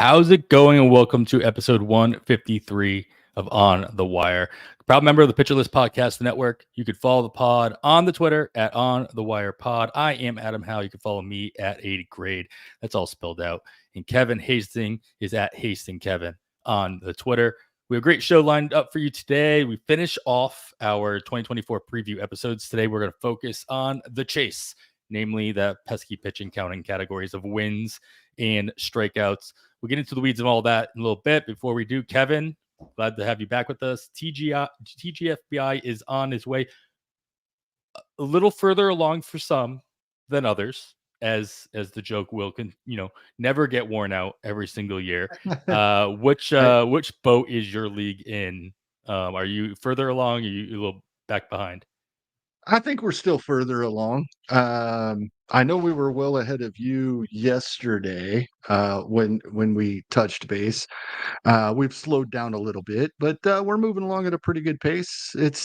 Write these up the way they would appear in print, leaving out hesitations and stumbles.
How's it going? And welcome to episode 153 of On the Wire. Proud member of the Pitcher List Podcast Network. You could follow the pod on the Twitter at On the Wire Pod. I am Adam Howe. You can follow me at 80 Grade. That's all spelled out. And Kevin Hastings is at Hastings Kevin on the Twitter. We have a great show lined up for you today. We finish off our 2024 preview episodes. Today, we're going to focus on the chase, namely the pesky pitching counting categories of wins and strikeouts. We'll get into the weeds of all that in a little bit. Before we do, Kevin, glad to have you back with us. TGFBI is on his way, a little further along for some than others, as the joke will never get worn out every single year. Which boat is your league in? Are you further along? Or are you a little back behind? I think we're still further along. I know we were well ahead of you yesterday when we touched base. We've slowed down a little bit, but we're moving along at a pretty good pace. It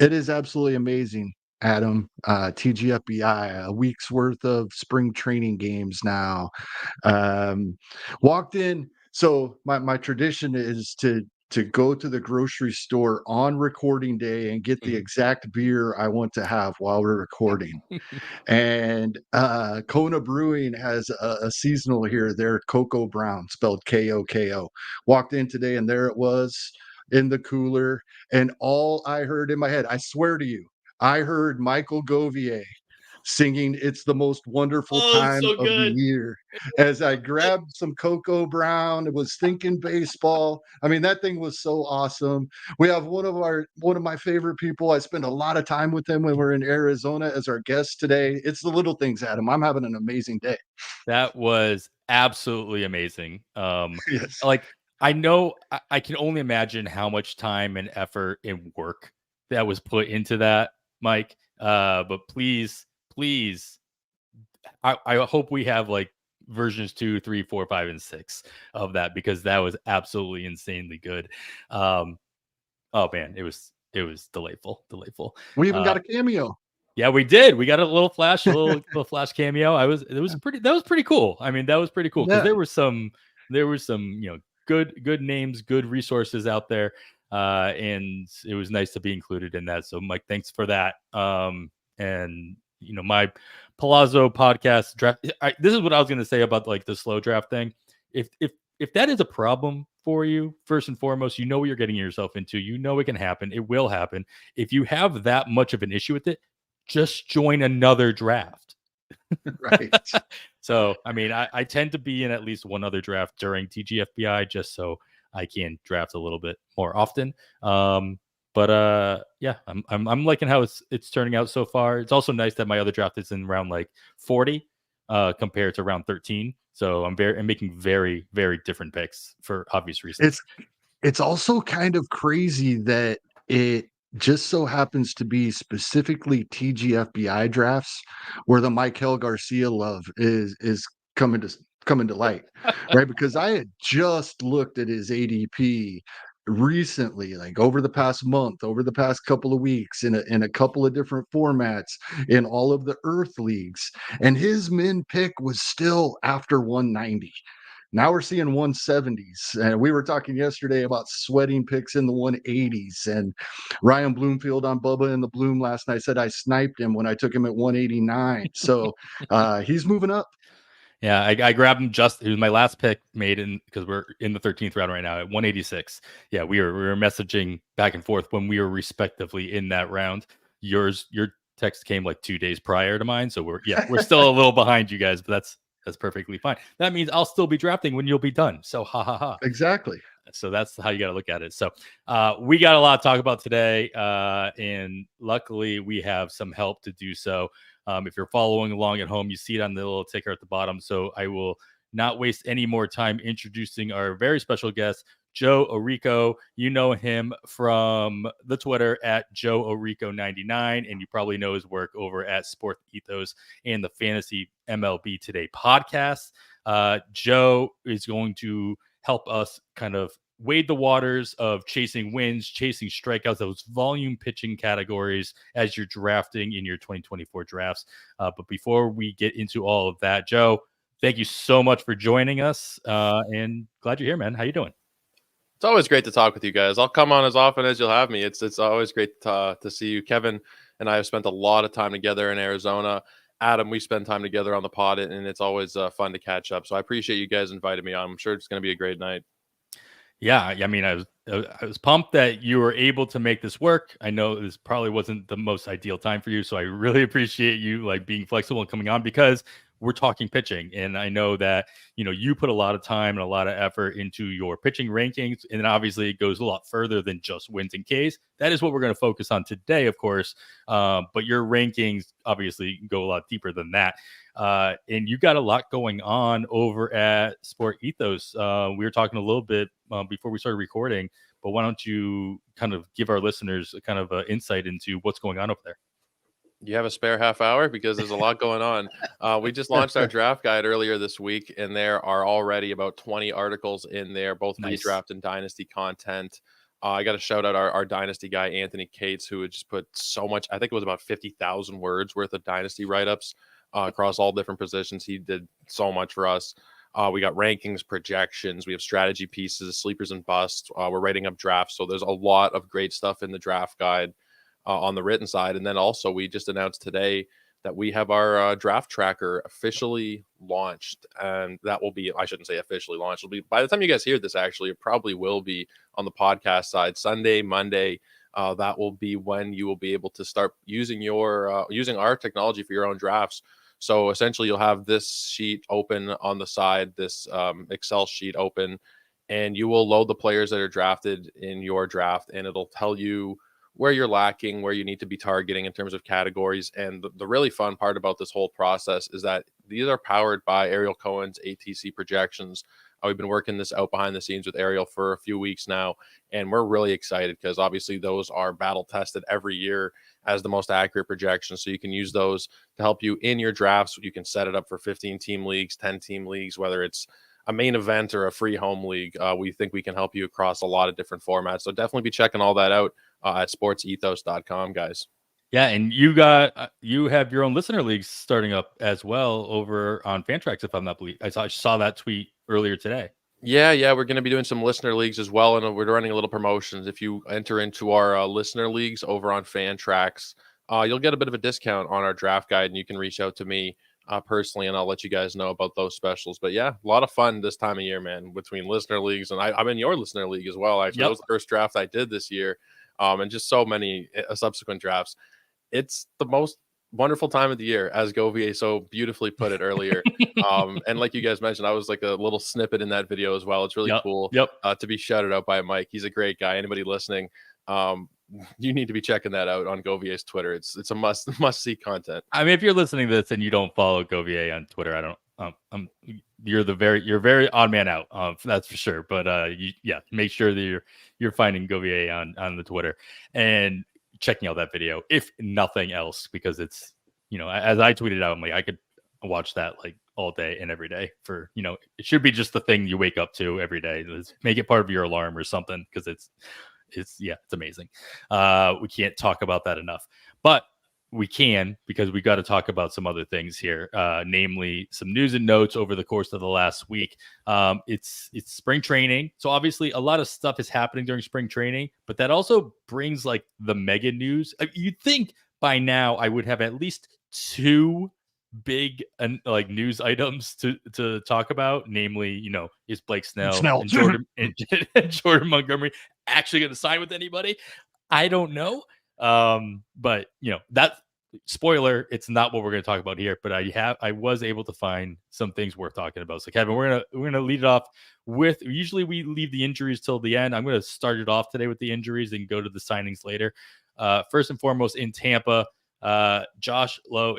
is absolutely amazing, Adam. TGFBI, a week's worth of spring training games now. Walked in. So my tradition is to go to the grocery store on recording day and get the exact beer I want to have while we're recording. And Kona Brewing has a seasonal here. They're Cocoa Brown, spelled Koko. Walked in today, and there it was in the cooler. And all I heard in my head, I swear to you, I heard Michael Govier singing "It's the Most Wonderful Time so of the good. Year" as I grabbed some Cocoa Brown. It was thinking baseball. I mean, that thing was so awesome. We have one of my favorite people. I spend a lot of time with him when we're in Arizona as our guest today. It's the little things, Adam. I'm having an amazing day. That was absolutely amazing. Yes. Like, I know I can only imagine how much time and effort and work that was put into that, Mike. But please, I hope we have like versions 2, 3, 4, 5, and 6 of that, because that was absolutely insanely good. Oh man, it was delightful. We even got a cameo. Yeah, we did. We got a little flash cameo. That was pretty cool. I mean, that was pretty cool, because Yeah. there were some good names, good resources out there, and it was nice to be included in that. So, Mike, thanks for that. And my Palazzo podcast draft. This is what I was going to say about like the slow draft thing. If that is a problem for you, first and foremost, you know what you're getting yourself into. You know it can happen. It will happen. If you have that much of an issue with it, just join another draft. Right. So, I mean, I tend to be in at least one other draft during TGFBI, just so I can draft a little bit more often. But yeah, I'm liking how it's turning out so far. It's also nice that my other draft is in round like 40 compared to round 13. So I'm making very, very different picks for obvious reasons. It's also kind of crazy that it just so happens to be specifically TGFBI drafts where the Michael Garcia love is coming to light, right? Because I had just looked at his ADP recently, like over the past month, over the past couple of weeks, in a couple of different formats in all of the Earth leagues, and his min pick was still after 190. Now we're seeing 170s. And we were talking yesterday about sweating picks in the 180s. And Ryan Bloomfield on Bubba and the Bloom last night said I sniped him when I took him at 189. So he's moving up. Yeah, I grabbed him it was my last pick made in, because we're in the 13th round right now at 186. Yeah, we were messaging back and forth when we were respectively in that round. Your text came like 2 days prior to mine, so we're still a little behind you guys, but that's perfectly fine. That means I'll still be drafting when you'll be done. So ha ha ha. Exactly. So that's how you got to look at it. So we got a lot to talk about today, and luckily we have some help to do so. If you're following along at home, you see it on the little ticker at the bottom. So I will not waste any more time introducing our very special guest, Joe Orico. You know him from the Twitter at Joe Orico99, and you probably know his work over at Sport Ethos and the Fantasy MLB Today podcast. Joe is going to help us kind of wade the waters of chasing wins, chasing strikeouts, those volume pitching categories as you're drafting in your 2024 drafts. But before we get into all of that, Joe, Thank you so much for joining us, and glad you're here, man. How you doing? It's always great to talk with you guys. I'll come on as often as you'll have me. It's always great to see you. Kevin and I have spent a lot of time together in Arizona. Adam, we spend time together on the pod, and it's always fun to catch up. So I appreciate you guys inviting me on. I'm sure it's going to be a great night. Yeah, I mean, I was pumped that you were able to make this work. I know this probably wasn't the most ideal time for you, so I really appreciate you like being flexible and coming on because we're talking pitching, and I know that you put a lot of time and a lot of effort into your pitching rankings, and then obviously it goes a lot further than just wins and Ks. That is what we're going to focus on today, of course. But your rankings obviously go a lot deeper than that. And you got a lot going on over at Sport Ethos. We were talking a little bit before we started recording, but why don't you kind of give our listeners a kind of insight into what's going on over there? You have a spare half hour because there's a lot going on. We just launched our draft guide earlier this week, and there are already about 20 articles in there, both Nice. redraft and dynasty content. I got to shout out our dynasty guy, Anthony Cates, who had just put so much, I think it was about 50,000 words worth of dynasty write-ups across all different positions. He did so much for us. We got rankings, projections. We have strategy pieces, sleepers and busts. We're writing up drafts. So there's a lot of great stuff in the draft guide on the written side. And then also, we just announced today that we have our draft tracker officially launched. And that will be, I shouldn't say officially launched. It'll be, by the time you guys hear this, actually, it probably will be on the podcast side Sunday, Monday. That will be when you will be able to start using using our technology for your own drafts. So essentially, you'll have this sheet open on the side, this Excel sheet open, and you will load the players that are drafted in your draft, and it'll tell you where you're lacking, where you need to be targeting in terms of categories. And the really fun part about this whole process is that these are powered by Ariel Cohen's ATC projections. We've been working this out behind the scenes with Ariel for a few weeks now, and we're really excited because obviously those are battle tested every year as the most accurate projections. So you can use those to help you in your drafts. You can set it up for 15-team leagues, 10-team leagues, whether it's a main event or a free home league. We think we can help you across a lot of different formats. So definitely be checking all that out at sportsethos.com, guys. Yeah, and you have your own listener leagues starting up as well over on Fantrax, if I'm not believe. I saw that tweet earlier today. Yeah, we're going to be doing some listener leagues as well, and we're running a little promotions. If you enter into our listener leagues over on Fantrax, you'll get a bit of a discount on our draft guide, and you can reach out to me personally, and I'll let you guys know about those specials. But yeah, a lot of fun this time of year, man, between listener leagues, and I'm in your listener league as well. Actually, Yep. That was the first draft I did this year, and just so many subsequent drafts. It's the most wonderful time of the year, as Govier so beautifully put it earlier. And like you guys mentioned, I was like a little snippet in that video as well. It's really cool to be shouted out by Mike. He's a great guy. Anybody listening, you need to be checking that out on Govier's Twitter. It's a must see content. I mean, if you're listening to this and you don't follow Govier on Twitter, I don't. You're very odd man out. That's for sure. But make sure that you're finding Govier on the Twitter and checking out that video, if nothing else, because it's as I tweeted out, I'm like, I could watch that like all day and every day for it should be just the thing you wake up to every day. Let's make it part of your alarm or something, because it's amazing. We can't talk about that enough, but we can, because we got to talk about some other things here, namely some news and notes over the course of the last week. It's spring training, so obviously a lot of stuff is happening during spring training, but that also brings like the mega news. You'd think by now I would have at least two big like news items to talk about, namely is Blake Snell. And Jordan and Jordan Montgomery actually going to sign with anybody? I don't know. But that spoiler, it's not what we're going to talk about here, but I was able to find some things worth talking about. So Kevin, we're going to lead it off with, usually we leave the injuries till the end. I'm going to start it off today with the injuries and go to the signings later. First and foremost, in Tampa, Josh Lowe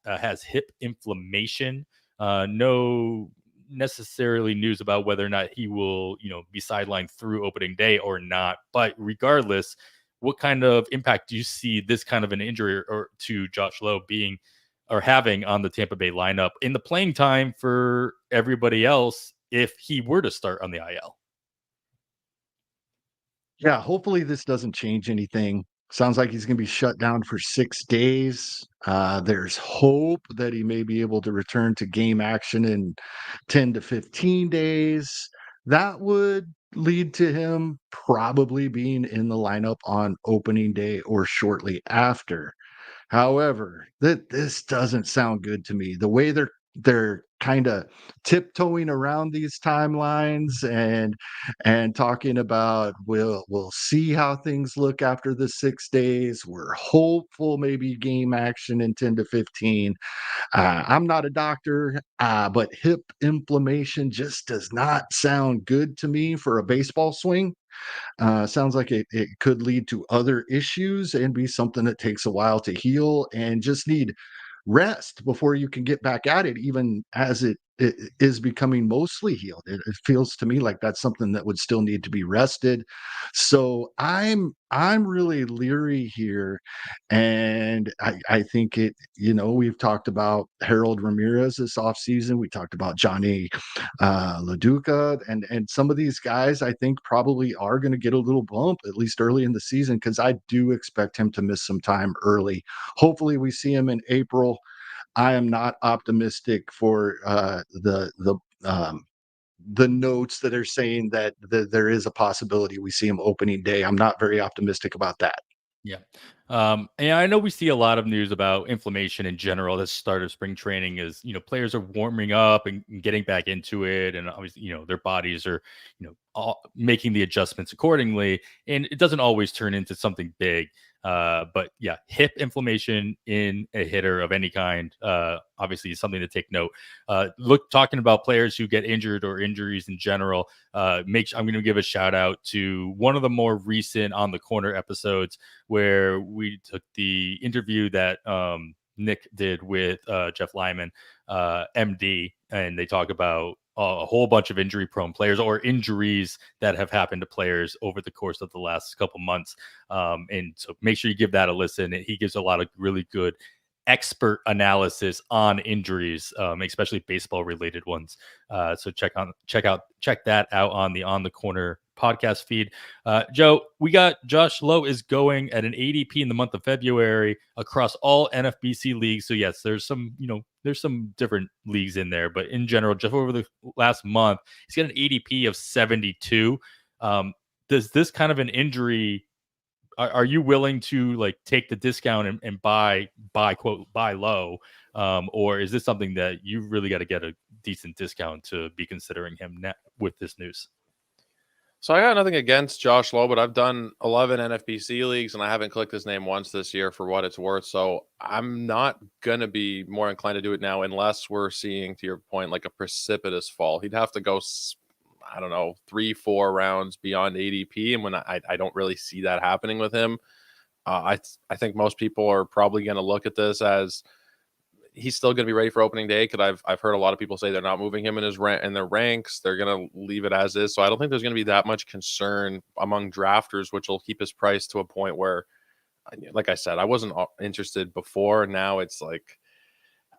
has hip inflammation. No necessarily news about whether or not he will be sidelined through opening day or not, but regardless, what kind of impact do you see this kind of an injury or to Josh Lowe being or having on the Tampa Bay lineup in the playing time for everybody else if he were to start on the IL? Yeah, hopefully this doesn't change anything Sounds like he's going to be shut down for 6 days. There's hope that he may be able to return to game action in 10 to 15 days. That would lead to him probably being in the lineup on opening day or shortly after. However, this doesn't sound good to me. The way they're kind of tiptoeing around these timelines and talking about we'll see how things look after the 6 days. We're hopeful maybe game action in 10 to 15. I'm not a doctor, but hip inflammation just does not sound good to me for a baseball swing. Sounds like it could lead to other issues and be something that takes a while to heal and just need rest before you can get back at it, even as it is becoming mostly healed. It feels to me like that's something that would still need to be rested. So I'm really leery here. And I think we've talked about Harold Ramirez this offseason. We talked about Johnny LaDuca, and some of these guys I think probably are going to get a little bump at least early in the season, because I do expect him to miss some time early. Hopefully, we see him in April. I am not optimistic for the notes that are saying that there is a possibility we see him opening day. I'm not very optimistic about that. Yeah. And I know we see a lot of news about inflammation in general. The start of spring training is, players are warming up and getting back into it. And obviously, their bodies are, all making the adjustments accordingly. And it doesn't always turn into something big. But yeah, hip inflammation in a hitter of any kind, obviously is something to take note. Talking about players who get injured or injuries in general, I'm going to give a shout out to one of the more recent On the Corner episodes where we took the interview that Nick did with Jeff Lyman, MD, and they talk about a whole bunch of injury prone players or injuries that have happened to players over the course of the last couple months. And so make sure you give that a listen. He gives a lot of really good expert analysis on injuries, especially baseball related ones. So check that out on the Corner podcast feed. Joe, we got Josh Lowe is going at an ADP in the month of February across all NFBC leagues. So yes, there's some different leagues in there, but in general, just over the last month, he's got an ADP of 72. Does this kind of an injury, are you willing to take the discount and buy low, or is this something that you really got to get a decent discount to be considering him with this news? So I got nothing against Josh Lowe, but I've done 11 NFBC leagues and I haven't clicked his name once this year for what it's worth. So I'm not going to be more inclined to do it now unless we're seeing, to your point, like a precipitous fall. He'd have to go, I don't know, 3-4 rounds beyond ADP. And when I don't really see that happening with him, I think most people are probably going to look at this as he's still going to be ready for opening day, because I've heard a lot of people say they're not moving him in their ranks. They're going to leave it as is. So I don't think there's going to be that much concern among drafters, which will keep his price to a point where, like I said, I wasn't interested before. Now it's like,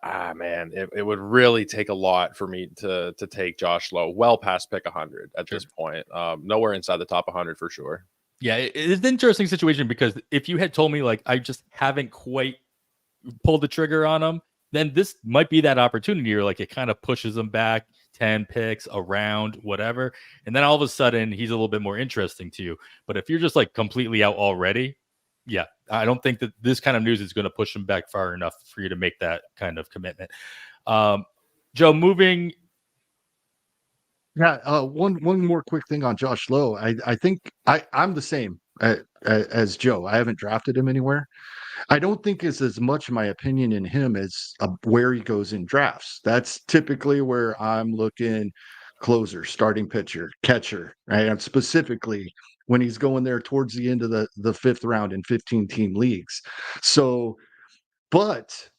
man, it would really take a lot for me to take Josh Lowe well past pick 100 at this point. Nowhere inside the top 100 for sure. Yeah, it's an interesting situation, because if you had told me I just haven't quite pulled the trigger on him, then this might be that opportunity, or it kind of pushes him back 10 picks around, whatever. And then all of a sudden he's a little bit more interesting to you. But if you're just completely out already, yeah, I don't think that this kind of news is going to push him back far enough for you to make that kind of commitment. Joe, moving. Yeah, one more quick thing on Josh Lowe. I think I'm the same as Joe. I haven't drafted him anywhere. I don't think it's as much my opinion in him as where he goes in drafts. That's typically where I'm looking: closer, starting pitcher, catcher, right? And specifically when he's going there towards the end of the fifth round in 15-team leagues. So, but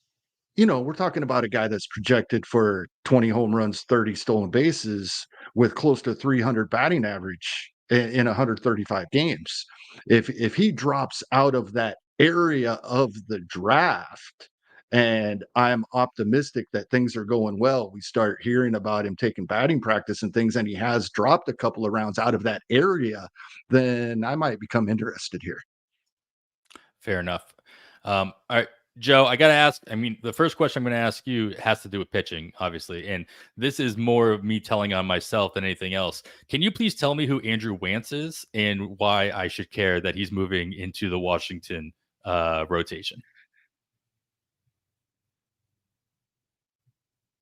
we're talking about a guy that's projected for 20 home runs, 30 stolen bases with close to 300 batting average in 135 games. If he drops out of that area of the draft, and I'm optimistic that things are going well, we start hearing about him taking batting practice and things, and he has dropped a couple of rounds out of that area, then I might become interested here. Fair enough. All right, Joe, I got to ask. I mean, the first question I'm going to ask you has to do with pitching, obviously. And this is more of me telling on myself than anything else. Can you please tell me who Andrew Wantz is and why I should care that he's moving into the Washington rotation?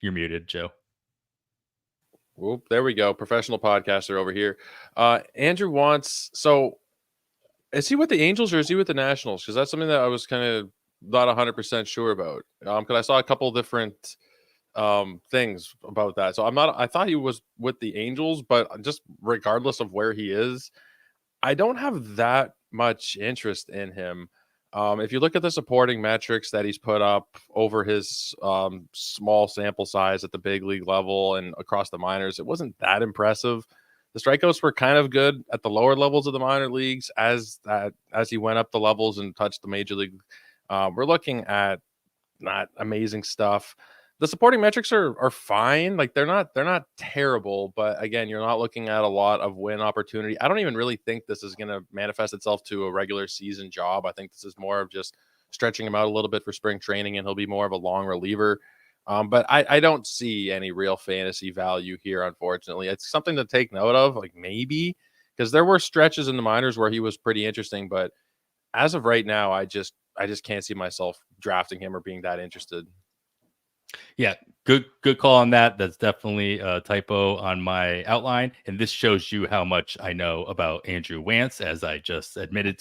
You're muted, Joe. Whoop, there we go. Professional podcaster over here. Andrew wants. So, is he with the Angels or is he with the Nationals? Because that's something that I was kind of not 100% sure about. Because I saw a couple different things about that. So I'm not. I thought he was with the Angels, but just regardless of where he is, I don't have that much interest in him. If you look at the supporting metrics that he's put up over his small sample size at the big league level and across the minors, it wasn't that impressive. The strikeouts were kind of good at the lower levels of the minor leagues as he went up the levels and touched the major league. We're looking at not amazing stuff. The supporting metrics are fine. Like they're not terrible, but again, you're not looking at a lot of win opportunity. I don't even really think this is going to manifest itself to a regular season job. I think this is more of just stretching him out a little bit for spring training, and he'll be more of a long reliever. But I don't see any real fantasy value here, unfortunately. It's something to take note of, like maybe because there were stretches in the minors where he was pretty interesting, but as of right now, I just can't see myself drafting him or being that interested. Yeah, good call on that. That's definitely a typo on my outline, and this shows you how much I know about Andrew Wantz, as I just admitted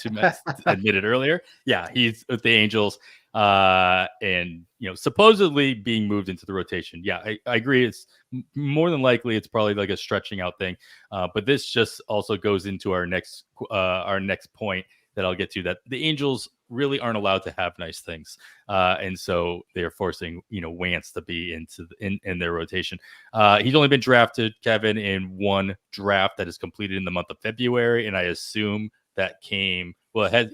earlier. Yeah, he's with the Angels, and supposedly being moved into the rotation. Yeah, I agree. It's more than likely it's probably like a stretching out thing, but this just also goes into our next point that I'll get to. That the Angels really aren't allowed to have nice things. And so they're forcing, Wantz to be in their rotation. He's only been drafted, Kevin, in one draft that is completed in the month of February. And I assume that came,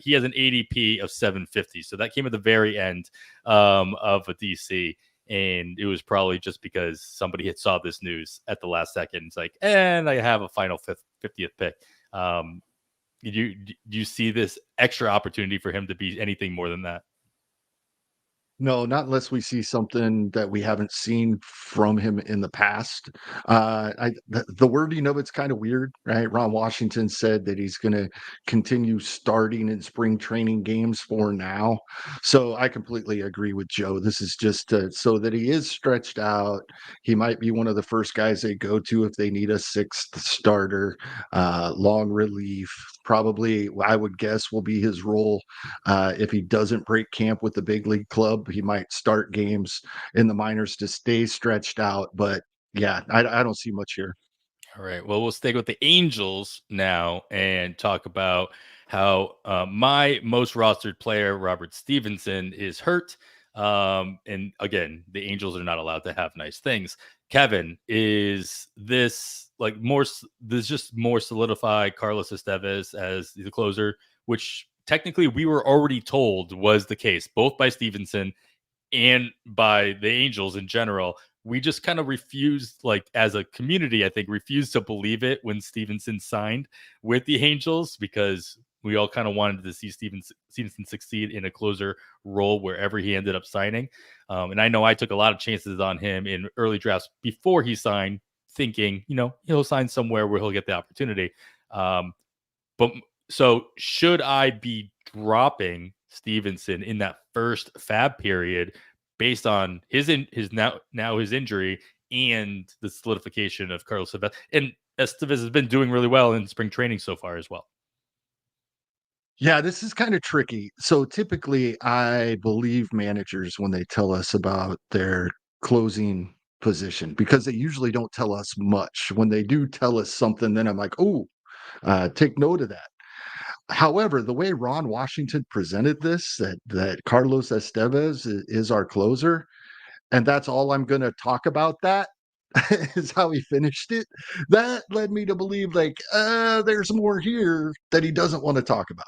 he has an ADP of 750. So that came at the very end of a DC. And it was probably just because somebody had saw this news at the last second. It's like, and I have a final 50th pick. Do you see this extra opportunity for him to be anything more than that? No, not unless we see something that we haven't seen from him in the past. The wording of it's kind of weird, right? Ron Washington said that he's going to continue starting in spring training games for now. So I completely agree with Joe. This is just so that he is stretched out. He might be one of the first guys they go to if they need a sixth starter, long relief. Probably, I would guess, will be his role if he doesn't break camp with the big league club. He might start games in the minors to stay stretched out. But yeah, I don't see much here. All right. Well, we'll stick with the Angels now and talk about how my most rostered player, Robert Stevenson, is hurt. And again, the Angels are not allowed to have nice things. Kevin, is this like more? This just more solidified Carlos Estevez as the closer, which technically we were already told was the case, both by Stevenson and by the Angels in general. We just kind of refused, like as a community, I think, refused to believe it when Stevenson signed with the Angels because we all kind of wanted to see Stevenson succeed in a closer role wherever he ended up signing. And I know I took a lot of chances on him in early drafts before he signed, thinking, he'll sign somewhere where he'll get the opportunity. But so should I be dropping Stevenson in that first fab period based on his now his injury and the solidification of Carlos Estevez? And Estevez has been doing really well in spring training so far as well. Yeah, this is kind of tricky. So typically, I believe managers when they tell us about their closing position because they usually don't tell us much. When they do tell us something, then I'm like, oh, take note of that. However, the way Ron Washington presented this, that Carlos Estevez is our closer, and that's all I'm going to talk about. That is how he finished it. That led me to believe, like, there's more here that he doesn't want to talk about.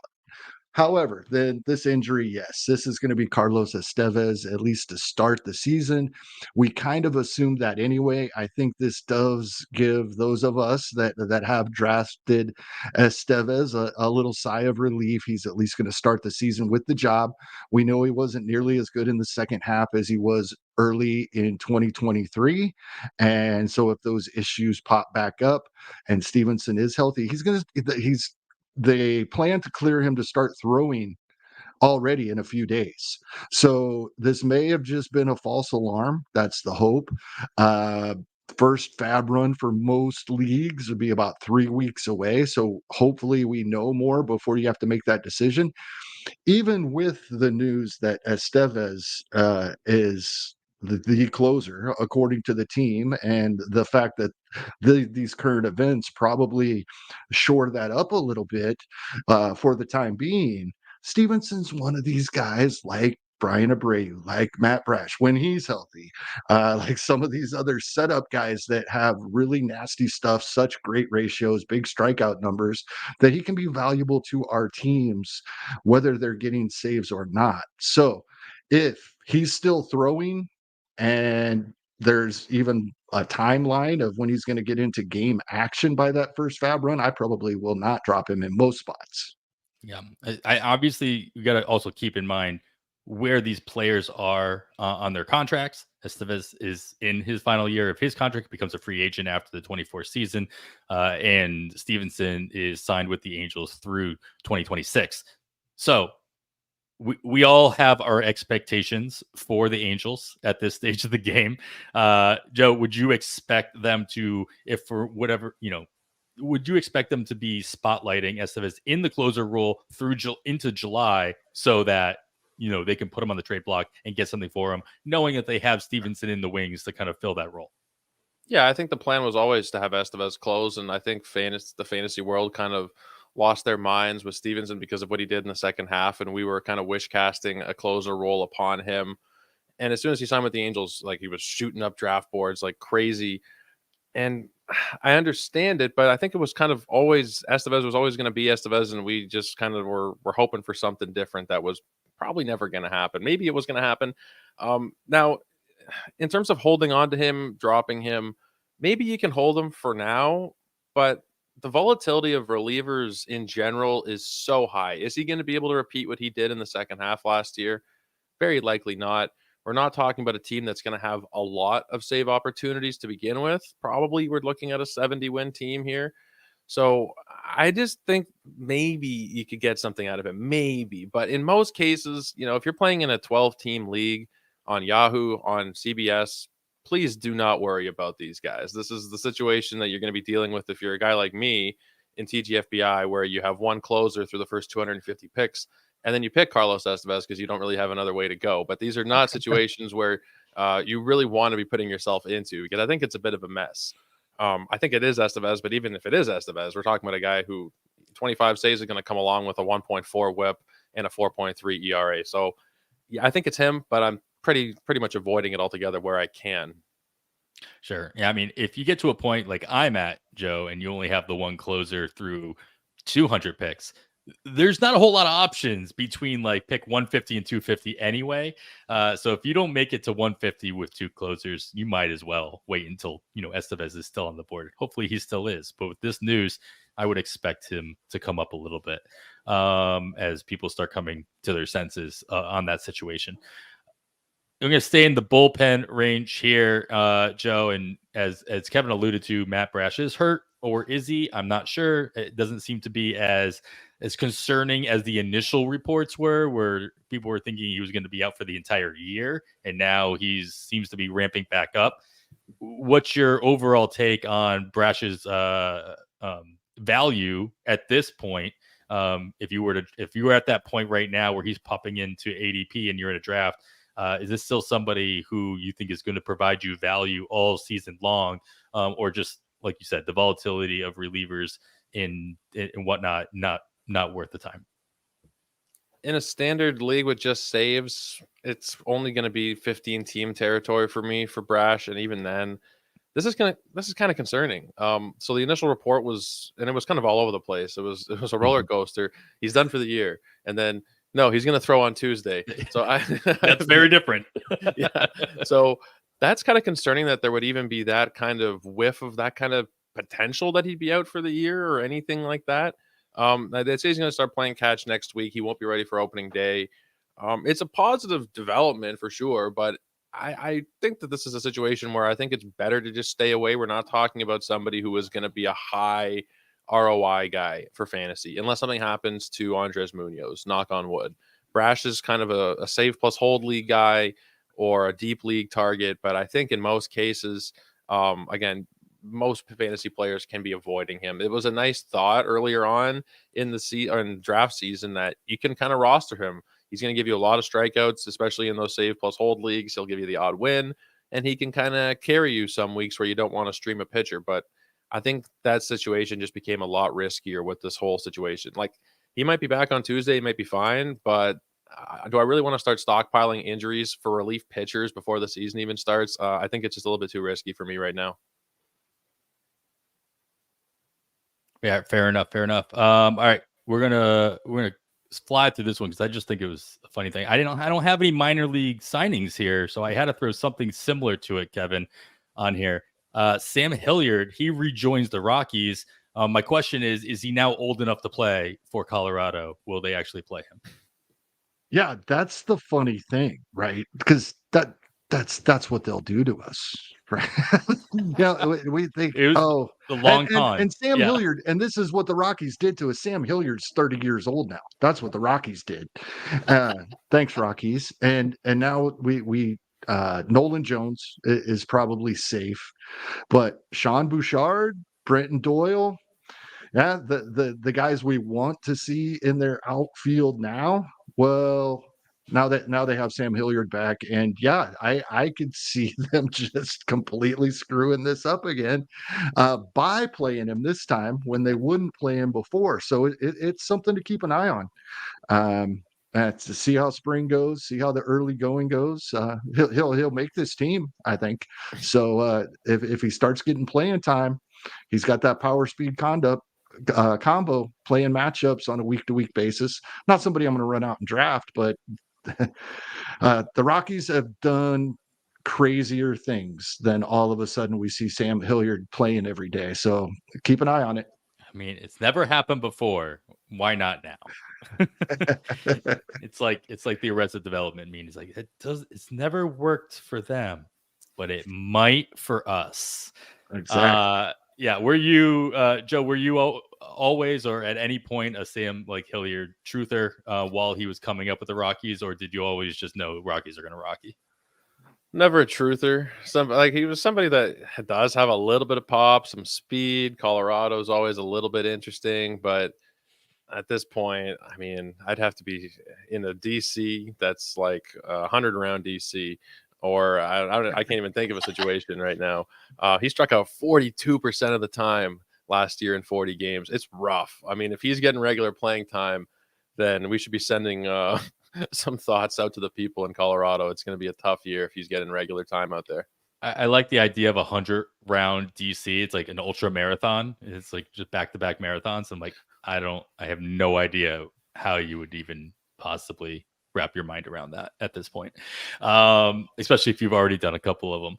However, then this injury, yes, this is going to be Carlos Estevez, at least to start the season. We kind of assumed that anyway. I think this does give those of us that have drafted Estevez a little sigh of relief. He's at least going to start the season with the job. We know he wasn't nearly as good in the second half as he was early in 2023. And so if those issues pop back up and Stevenson is healthy, he's they plan to clear him to start throwing already in a few days. So this may have just been a false alarm. That's the hope. Uh, First fab run for most leagues would be about 3 weeks away. So hopefully we know more before you have to make that decision. Even with the news that Estevez is the closer, according to the team, and the fact that these current events probably shore that up a little bit for the time being, Stevenson's one of these guys like Brian Abreu, like Matt Brash when he's healthy, like some of these other setup guys that have really nasty stuff, such great ratios, big strikeout numbers, that he can be valuable to our teams whether they're getting saves or not. So if he's still throwing and there's even a timeline of when he's going to get into game action by that first fab run, I probably will not drop him in most spots. Yeah, I obviously you got to also keep in mind where these players are on their contracts. Estevez is in his final year of his contract, becomes a free agent after the 24 season, and Stevenson is signed with the Angels through 2026. So we all have our expectations for the Angels at this stage of the game. Joe, would you expect them to, if for whatever, would you expect them to be spotlighting Estevez in the closer role through into July so that, they can put him on the trade block and get something for him, knowing that they have Stevenson in the wings to kind of fill that role? Yeah, I think the plan was always to have Estevez close, and I think the fantasy world kind of lost their minds with Stevenson because of what he did in the second half, and we were kind of wish casting a closer role upon him. And as soon as he signed with the Angels, like he was shooting up draft boards like crazy. And I understand it, but I think it was kind of always Estevez was always going to be Estevez, and we just kind of were hoping for something different that was probably never going to happen. Maybe it was going to happen. Now, in terms of holding on to him, dropping him, maybe you can hold him for now, but the volatility of relievers in general is so high. Is he going to be able to repeat what he did in the second half last year? Very likely not. We're not talking about a team that's going to have a lot of save opportunities to begin with. Probably we're looking at a 70-win team here. So I just think maybe you could get something out of it. Maybe. But in most cases, if you're playing in a 12-team league on Yahoo, on CBS, please do not worry about these guys. This is the situation that you're going to be dealing with if you're a guy like me in TGFBI, where you have one closer through the first 250 picks, and then you pick Carlos Estevez because you don't really have another way to go. But these are not situations where you really want to be putting yourself into, because I think it's a bit of a mess. I think it is Estevez, but even if it is Estevez, we're talking about a guy who 25 saves is going to come along with a 1.4 WHIP and a 4.3 ERA. So yeah, I think it's him, but I'm pretty much avoiding it altogether where I can. Sure. Yeah. I mean, if you get to a point like I'm at, Joe, and you only have the one closer through 200 picks, there's not a whole lot of options between like pick 150 and 250 anyway. So if you don't make it to 150 with two closers, you might as well wait until, Estevez is still on the board. Hopefully he still is. But with this news, I would expect him to come up a little bit as people start coming to their senses on that situation. I'm going to stay in the bullpen range here, Joe. And as Kevin alluded to, Matt Brash is hurt, or is he? I'm not sure. It doesn't seem to be as concerning as the initial reports were, where people were thinking he was going to be out for the entire year, and now he seems to be ramping back up. What's your overall take on Brash's value at this point? If you were at that point right now where he's popping into ADP and you're in a draft. Is this still somebody who you think is going to provide you value all season long, or just like you said, the volatility of relievers in whatnot, not worth the time? In a standard league with just saves, it's only going to be 15 team territory for me for Brash, and even then, this is kind of concerning. So the initial report was, and it was kind of all over the place. It was a roller coaster. He's done for the year, and then no, he's going to throw on Tuesday. So That's very different. Yeah. So that's kind of concerning that there would even be that kind of whiff of that kind of potential that he'd be out for the year or anything like that. They say he's going to start playing catch next week. He won't be ready for opening day. It's a positive development for sure, but I think that this is a situation where I think it's better to just stay away. We're not talking about somebody who is going to be a high ROI guy for fantasy, unless something happens to Andres Munoz, knock on wood. Brash is kind of a save plus hold league guy or a deep league target, but I think in most cases, again, most fantasy players can be avoiding him. It was a nice thought earlier on in the draft season that you can kind of roster him. He's going to give you a lot of strikeouts, especially in those save plus hold leagues. He'll give you the odd win, and he can kind of carry you some weeks where you don't want to stream a pitcher. But I think that situation just became a lot riskier with this whole situation. Like, he might be back on Tuesday, he might be fine, but do I really want to start stockpiling injuries for relief pitchers before the season even starts? I think it's just a little bit too risky for me right now. Yeah, fair enough. All right, we're gonna fly through this one because I just think it was a funny thing. I don't have any minor league signings here, so I had to throw something similar to it, Kevin, on here. Sam Hilliard, he rejoins the Rockies. My question is he now old enough to play for Colorado? Will they actually play him? Yeah, that's the funny thing, right? Because that's what they'll do to us, right? Yeah, we think, It was oh, a long time. and Sam Yeah. Hilliard, and this is what the Rockies did to us. Sam Hilliard's 30 years old now. That's what the Rockies did. Thanks, Rockies. And now we Nolan Jones is probably safe, but Sean Bouchard, Brenton Doyle, yeah, the guys we want to see in their outfield now. Well, now they have Sam Hilliard back, and yeah, I could see them just completely screwing this up again by playing him this time when they wouldn't play him before. So it's something to keep an eye on. To see how spring goes, see how the early going goes. He'll make this team, I think. So if he starts getting playing time, he's got that power speed conduct combo playing matchups on a week to week basis. Not somebody I'm going to run out and draft, but the Rockies have done crazier things than all of a sudden we see Sam Hilliard playing every day. So keep an eye on it. I mean, it's never happened before. Why not now? It's like the Arrested Development meme. It's like it's never worked for them, but it might for us. Exactly. Yeah. Were you, Joe? Were you always or at any point a Sam Hilliard truther while he was coming up with the Rockies, or did you always just know Rockies are going to Rocky? Never a truther. He was somebody that does have a little bit of pop, some speed. Colorado's always a little bit interesting, but at this point, I mean, I'd have to be in a DC that's like 100 around DC, or I can't even think of a situation right now. He struck out 42% of the time last year in 40 games. It's rough. I mean, if he's getting regular playing time, then we should be sending some thoughts out to the people in Colorado. It's going to be a tough year if he's getting regular time out there. I like the idea of 100-round DC. It's like an ultra marathon. It's like just back-to-back marathons. I'm like, I have no idea how you would even possibly wrap your mind around that at this point, especially if you've already done a couple of them.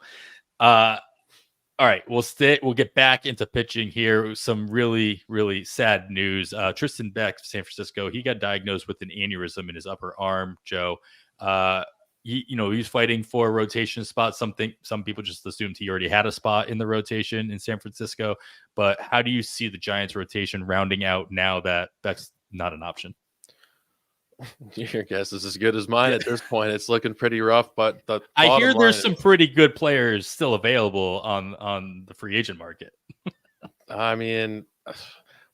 All right, we'll get back into pitching here. Some really, really sad news. Tristan Beck of San Francisco, he got diagnosed with an aneurysm in his upper arm, Joe. He's fighting for a rotation spot. Some people just assumed he already had a spot in the rotation in San Francisco. But how do you see the Giants rotation rounding out now that Beck's not an option? Your guess is as good as mine at this point. It's looking pretty rough, but I hear there's some pretty good players still available on the free agent market. I mean,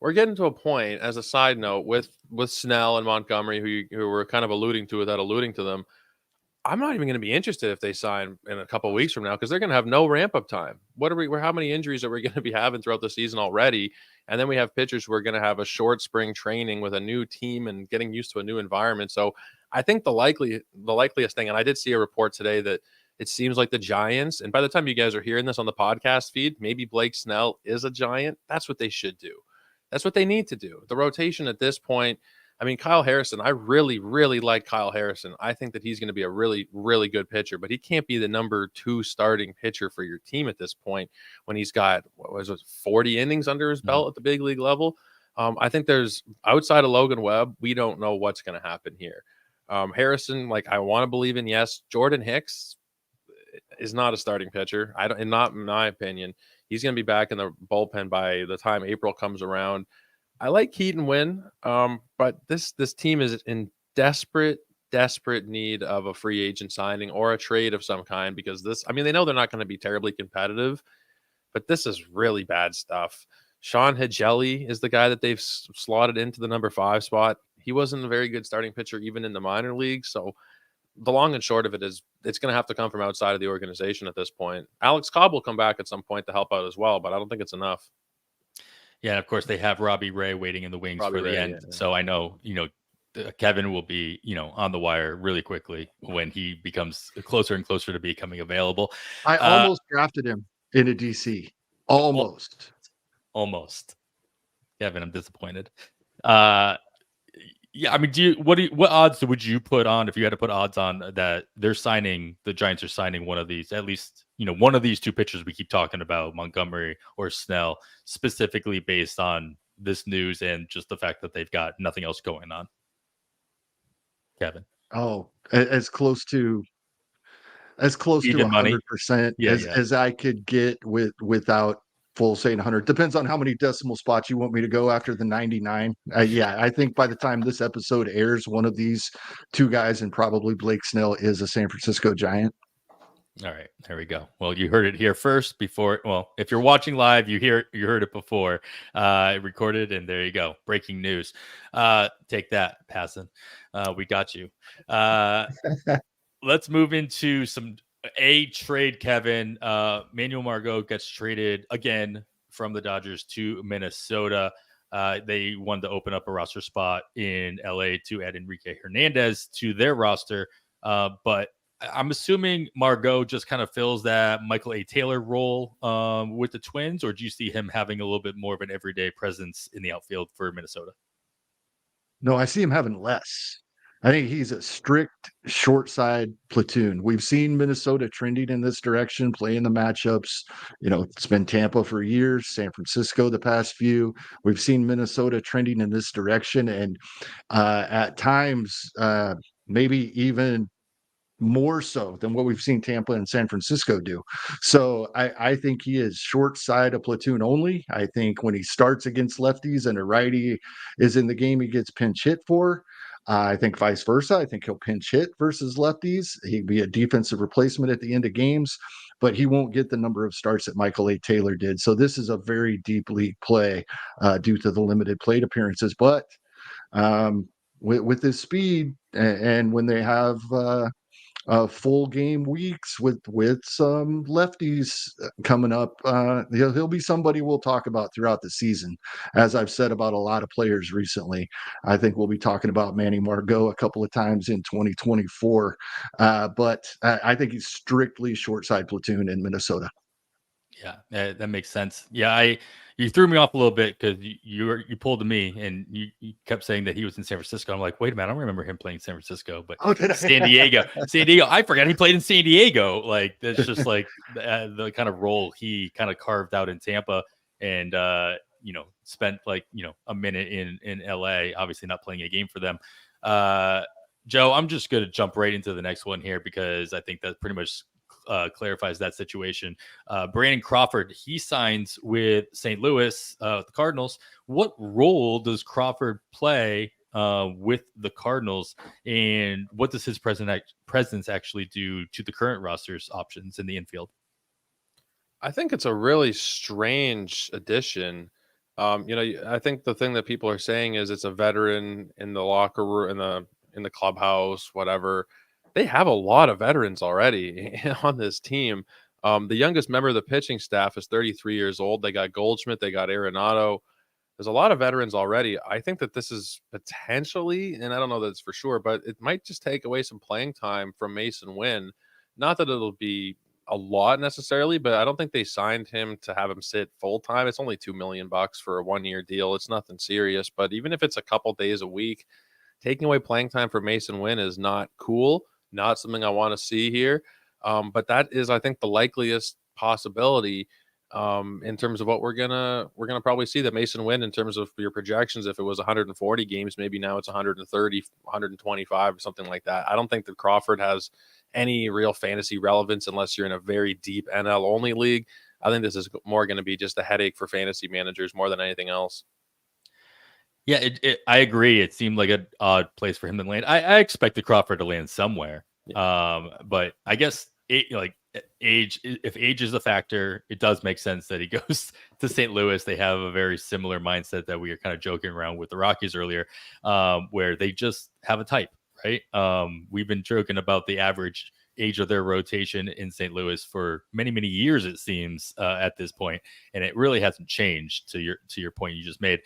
we're getting to a point, as a side note, with Snell and Montgomery, who were kind of alluding to without alluding to them. I'm not even going to be interested if they sign in a couple of weeks from now, because they're going to have no ramp up time. How many injuries are we going to be having throughout the season already? And then we have pitchers who are going to have a short spring training with a new team and getting used to a new environment. So I think the likeliest thing, and I did see a report today that It seems like the Giants, and by the time you guys are hearing this on the podcast feed, maybe Blake Snell is a Giant. That's what they should do. That's what they need to do. The rotation at this point, I mean, Kyle Harrison, I really, really like Kyle Harrison. I think that he's going to be a really, really good pitcher, but he can't be the number 2 starting pitcher for your team at this point when he's got, 40 innings under his belt at the big league level. I think there's, outside of Logan Webb, we don't know what's going to happen here. Harrison, like, I want to believe in, yes. Jordan Hicks is not a starting pitcher. Not in my opinion. He's going to be back in the bullpen by the time April comes around. I like Keaton Wynn, but this team is in desperate need of a free agent signing or a trade of some kind, because they know they're not going to be terribly competitive, but this is really bad stuff. Sean Higeli is the guy that they've slotted into the number 5 spot. He wasn't a very good starting pitcher even in the minor leagues, so the long and short of it is it's going to have to come from outside of the organization at this point. Alex Cobb will come back at some point to help out as well, but I don't think it's enough. Yeah, and of course they have Robbie Ray waiting in the wings for the end. Yeah. So I know, Kevin will be, on the wire really quickly when he becomes closer and closer to becoming available. I almost drafted him in a DC. Almost. Kevin, I'm disappointed. Yeah, I mean, what odds would you put on if you had to put odds on that the Giants are signing one of these, at least, one of these 2 pitchers we keep talking about, Montgomery or Snell, specifically based on this news and just the fact that they've got nothing else going on? Kevin. Oh, as close to Even 100% as I could get without full saying 100. Depends on how many decimal spots you want me to go after the 99. I think by the time this episode airs, one of these 2 guys, and probably Blake Snell, is a San Francisco Giant. All right, there we go. Well, you heard it here first. If you're watching live, you heard it before. Recorded, and there you go. Breaking news. Take that, Passon. We got you. Let's move into some trade, Kevin. Manuel Margot gets traded again from the Dodgers to Minnesota. They wanted to open up a roster spot in LA to add Enrique Hernandez to their roster. But I'm assuming Margot just kind of fills that Michael A. Taylor role with the Twins, or do you see him having a little bit more of an everyday presence in the outfield for Minnesota? No, I see him having less. I think he's a strict short side platoon. We've seen Minnesota trending in this direction, playing the matchups. It's been Tampa for years, San Francisco the past few. We've seen Minnesota trending in this direction, and at times, maybe even more so than what we've seen Tampa and San Francisco do. So I think he is short side of platoon only. I think when he starts against lefties and a righty is in the game, he gets pinch hit for. I think vice versa. I think he'll pinch hit versus lefties. He'd be a defensive replacement at the end of games, but he won't get the number of starts that Michael A. Taylor did. So this is a very deep league play due to the limited plate appearances. But with his speed and when they have full game weeks with some lefties coming up, he'll be somebody we'll talk about throughout the season. As I've said about a lot of players recently, I think we'll be talking about Manny Margot a couple of times in 2024. But I think he's strictly short side platoon in Minnesota. Yeah, that makes sense. Yeah, you threw me off a little bit because you pulled to me and you kept saying that he was in San Francisco. I'm like, wait a minute, I don't remember him playing in San Francisco, but San Diego. I forgot he played in San Diego. Like that's just like the kind of role he kind of carved out in Tampa, and spent like a minute in LA. Obviously, not playing a game for them. Joe, I'm just going to jump right into the next one here because I think that pretty much clarifies that situation. Brandon Crawford, he signs with St. Louis, the Cardinals. What role does Crawford play with the Cardinals, and what does his presence actually do to the current roster's options in the infield? I think it's a really strange addition. I think the thing that people are saying is it's a veteran in the locker room, in the clubhouse, whatever. They have a lot of veterans already on this team. The youngest member of the pitching staff is 33 years old. They got Goldschmidt, they got Arenado. There's a lot of veterans already. I think that this is potentially, and I don't know that it's for sure, but it might just take away some playing time from Mason Wynn. Not that it'll be a lot necessarily, but I don't think they signed him to have him sit full time. It's only $2 million for a 1 year deal. It's nothing serious. But even if it's a couple days a week, taking away playing time for Mason Wynn is not cool. Not something I want to see here. But that is, I think, the likeliest possibility in terms of what we're gonna probably see that Mason Wynn in terms of your projections. If it was 140 games, maybe now it's 130, 125, or something like that. I don't think that Crawford has any real fantasy relevance unless you're in a very deep NL only league. I think this is more going to be just a headache for fantasy managers more than anything else. Yeah, I agree. It seemed like an odd place for him to land. I expected Crawford to land somewhere. Yeah. But I guess age, if age is a factor, it does make sense that he goes to St. Louis. They have a very similar mindset that we were kind of joking around with the Rockies earlier, where they just have a type, right? We've been joking about the average age of their rotation in St. Louis for many, many years, it seems, at this point, and it really hasn't changed to your point you just made.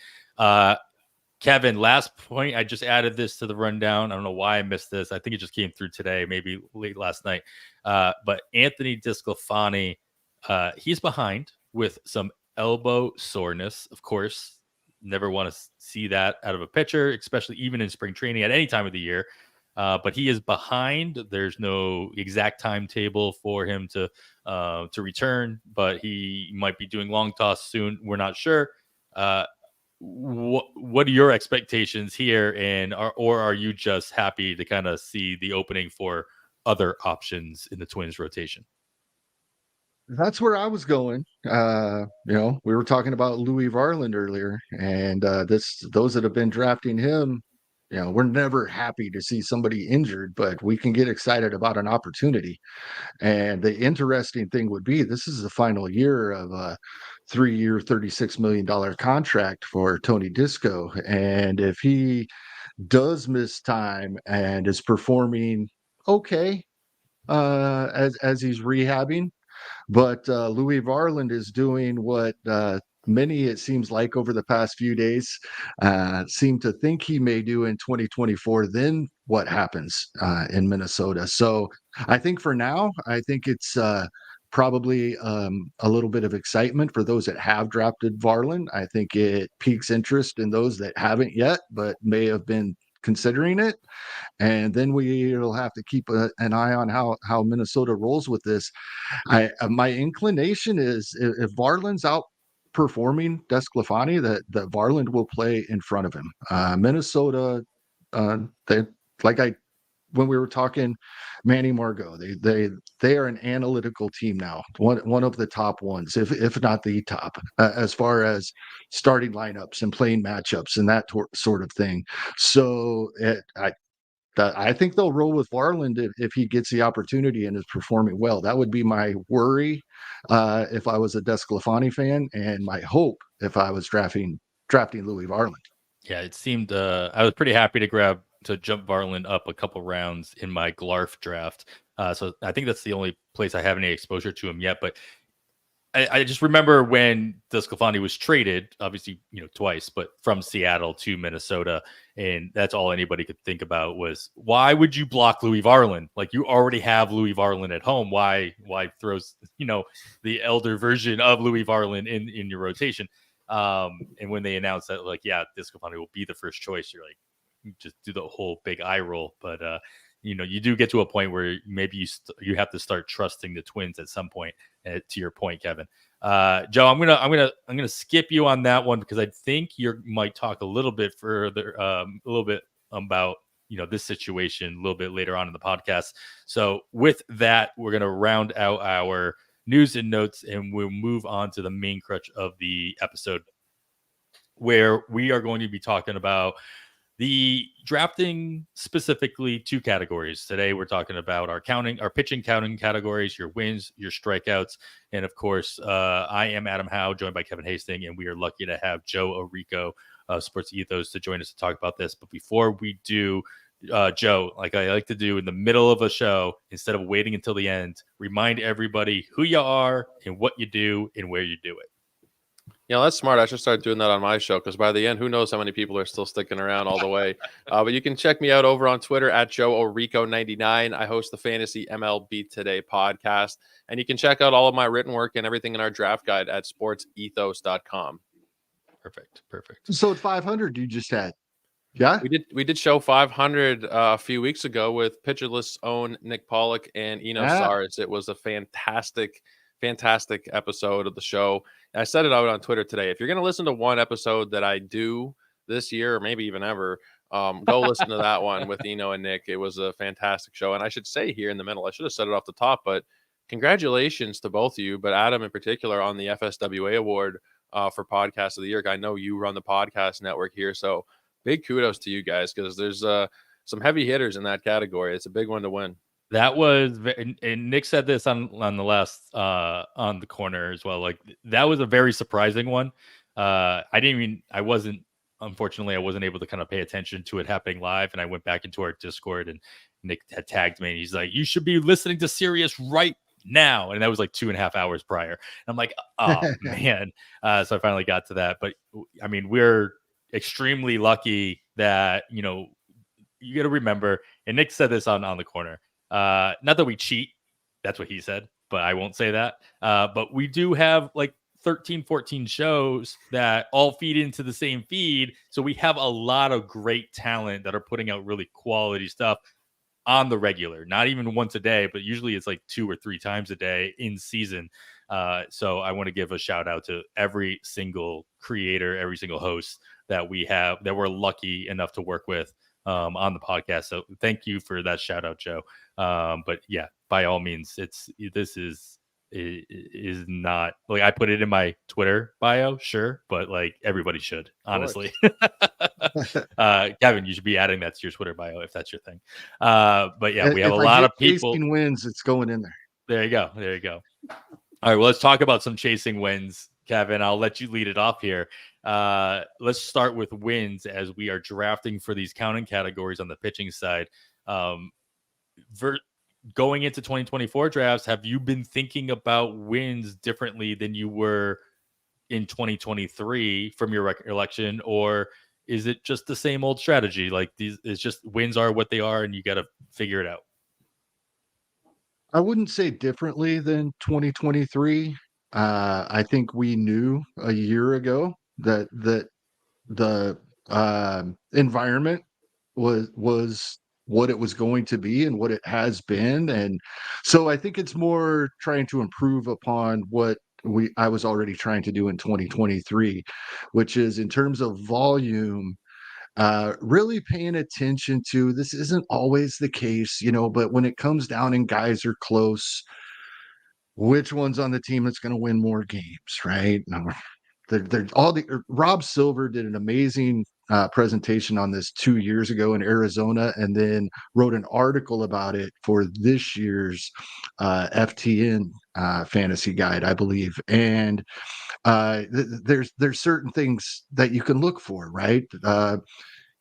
Kevin, last point. I just added this to the rundown. I don't know why I missed this. I think it just came through today, maybe late last night. But Anthony DeSclafani, he's behind with some elbow soreness. Of course, never want to see that out of a pitcher, especially even in spring training at any time of the year. But he is behind. There's no exact timetable for him to return, but he might be doing long toss soon. We're not sure. What are your expectations here, and or are you just happy to kind of see the opening for other options in the Twins rotation? That's where I was going. We were talking about Louis Varland earlier, and those that have been drafting him, we're never happy to see somebody injured, but we can get excited about an opportunity. And the interesting thing would be this is the final year of a 3-year, $36 million contract for Tony Disco. And if he does miss time and is performing okay as he's rehabbing, but Louis Varland is doing what many, it seems like, over the past few days seem to think he may do in 2024. Then what happens in Minnesota? So I think for now, I think it's probably a little bit of excitement for those that have drafted Varland. I think it piques interest in those that haven't yet, but may have been considering it. And then we'll have to keep an eye on how Minnesota rolls with this. My inclination is if Varland's outperforming DeSclafani, that Varland will play in front of him. Minnesota, they when we were talking Manny Margot, they are an analytical team now, one of the top ones, if not the top, as far as starting lineups and playing matchups and that sort of thing. So I think they'll roll with Varland if he gets the opportunity and is performing well. That would be my worry if I was a DeSclafani fan, and my hope if I was drafting Louis Varland. Yeah, it seemed I was pretty happy to jump Varland up a couple rounds in my Glarf draft. So I think that's the only place I have any exposure to him yet. But I just remember when DeSclafani was traded, obviously, twice, but from Seattle to Minnesota. And that's all anybody could think about was, why would you block Louis Varland? Like, you already have Louis Varland at home. Why throw, the elder version of Louis Varland in your rotation? And when they announced that, DeSclafani will be the first choice, you're like, you just do the whole big eye roll. But, you do get to a point where maybe you have to start trusting the Twins at some point. To your point, Kevin. Joe, I'm gonna skip you on that one because I think you might talk a little bit further, a little bit about this situation a little bit later on in the podcast. So with that, we're gonna round out our news and notes, and we'll move on to the main crutch of the episode, where we are going to be talking about the drafting, specifically 2 categories. Today, we're talking about our pitching counting categories, your wins, your strikeouts. And of course, I am Adam Howe, joined by Kevin Hastings, and we are lucky to have Joe Orico of Sports Ethos to join us to talk about this. But before we do, Joe, like I like to do in the middle of a show, instead of waiting until the end, remind everybody who you are and what you do and where you do it. That's smart. I should start doing that on my show, because by the end, who knows how many people are still sticking around all the way. But you can check me out over on Twitter at Joe Orico99. I host the Fantasy MLB Today podcast. And you can check out all of my written work and everything in our draft guide at sportsethos.com. Perfect. So at 500, you just had. Yeah. We did show 500 a few weeks ago with Pitcherless own Nick Pollock and Eno Saris. It was a fantastic episode of the show. And I said it out on Twitter today. If you're going to listen to one episode that I do this year, or maybe even ever, go listen to that one with Eno and Nick. It was a fantastic show. And I should say here in the middle, I should have said it off the top, but congratulations to both of you, but Adam in particular on the FSWA award for Podcast of the Year. I know you run the podcast network here, so big kudos to you guys, because there's some heavy hitters in that category. It's a big one to win. That was, and Nick said this on the last on the corner as well. Like, that was a very surprising one. Unfortunately, I wasn't able to kind of pay attention to it happening live, and I went back into our Discord, and Nick had tagged me, and he's like, "You should be listening to Sirius right now," and that was like 2.5 hours prior. And I'm like, "Oh man!" So I finally got to that. But I mean, we're extremely lucky that, you got to remember, and Nick said this on the corner, not that we cheat, that's what he said, but I won't say that, but we do have like 13 14 shows that all feed into the same feed, so we have a lot of great talent that are putting out really quality stuff on the regular, not even once a day, but usually it's like 2 or 3 times a day in season. So I want to give a shout out to every single creator, every single host that we have, that we're lucky enough to work with on the podcast. So thank you for that shout out, Joe. But yeah, by all means, this is not like, I put it in my Twitter bio, sure, but like everybody should, honestly. Kevin, you should be adding that to your Twitter bio if that's your thing. But yeah, we have a lot of people. Chasing wins, it's going in there. There you go. All right, well, let's talk about some chasing wins. Kevin, I'll let you lead it off here. Let's start with wins, as we are drafting for these counting categories on the pitching side. Going into 2024 drafts, have you been thinking about wins differently than you were in 2023 from your recollection, or is it just the same old strategy? Like, it's just wins are what they are, and you got to figure it out. I wouldn't say differently than 2023. I think we knew a year ago that the environment was what it was going to be and what it has been, and so I think it's more trying to improve upon what I was already trying to do in 2023, which is, in terms of volume, really paying attention to, this isn't always the case, but when it comes down and guys are close, which one's on the team that's going to win more games, right? No, they're all Rob Silver did an amazing presentation on this 2 years ago in Arizona, and then wrote an article about it for this year's FTN fantasy guide, I believe. And there's certain things that you can look for, right?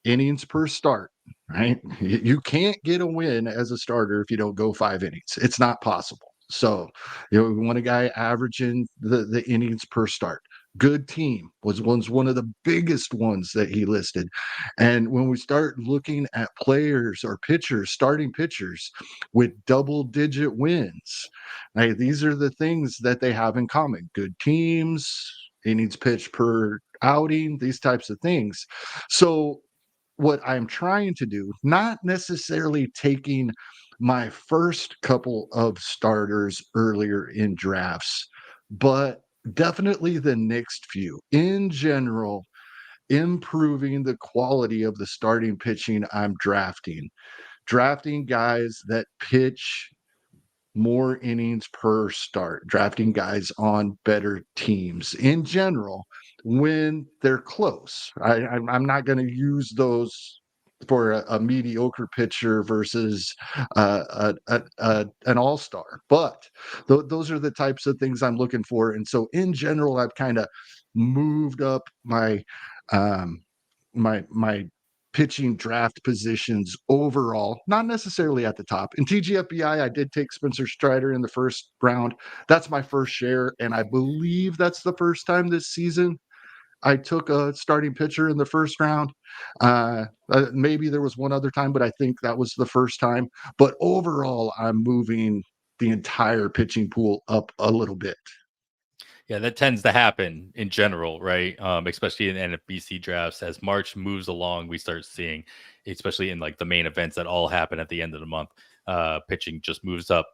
Innings per start, right? You can't get a win as a starter if you don't go 5 innings. It's not possible. So, we want a guy averaging the innings per start. Good team was one of the biggest ones that he listed. And when we start looking at players or pitchers, starting pitchers with double-digit wins, right, these are the things that they have in common. Good teams, innings pitched per outing, these types of things. So what I'm trying to do, not necessarily taking my first couple of starters earlier in drafts, but definitely the next few. In general, improving the quality of the starting pitching I'm drafting guys that pitch more innings per start, drafting guys on better teams in general when they're close. I'm not going to use those for a mediocre pitcher versus an all-star, but those are the types of things I'm looking for. And so in general, I've kind of moved up my my pitching draft positions overall, not necessarily at the top. In TGFBI, I did take Spencer Strider in the first round. That's my first share, and I believe that's the first time this season I took a starting pitcher in the first round. Maybe there was one other time, but I think that was the first time. But overall, I'm moving the entire pitching pool up a little bit. Yeah, that tends to happen in general, right? Especially in NFBC drafts. As March moves along, we start seeing, especially in like the main events that all happen at the end of the month, pitching just moves up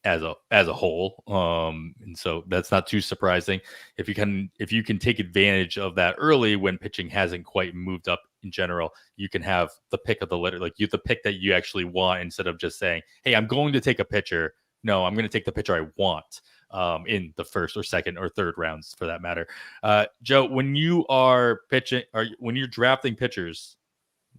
as a whole. And so that's not too surprising. If you can take advantage of that early when pitching hasn't quite moved up in general, you can have the pick of the litter, like the pick that you actually want, instead of just saying, "Hey, I'm going to take a pitcher." No, I'm going to take the pitcher I want. In the first or second or third rounds, for that matter. Joe, when you are pitching, or when you're drafting pitchers,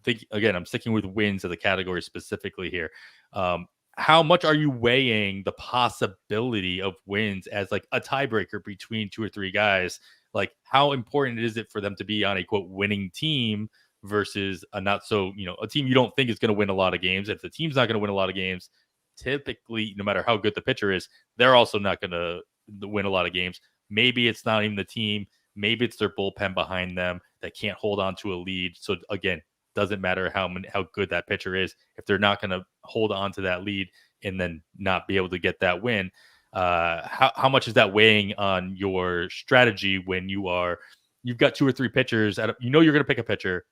think again, I'm sticking with wins as a category specifically here. How much are you weighing the possibility of wins as like a tiebreaker between two or three guys? Like, how important is it for them to be on a quote winning team versus a not so, a team you don't think is going to win a lot of games? If the team's not going to win a lot of games, typically, no matter how good the pitcher is, they're also not going to win a lot of games. Maybe it's not even the team. Maybe it's their bullpen behind them that can't hold on to a lead. So again, doesn't matter how good that pitcher is. If they're not going to hold on to that lead and then not be able to get that win, how much is that weighing on your strategy when you've got two or three pitchers, you're going to pick a pitcher,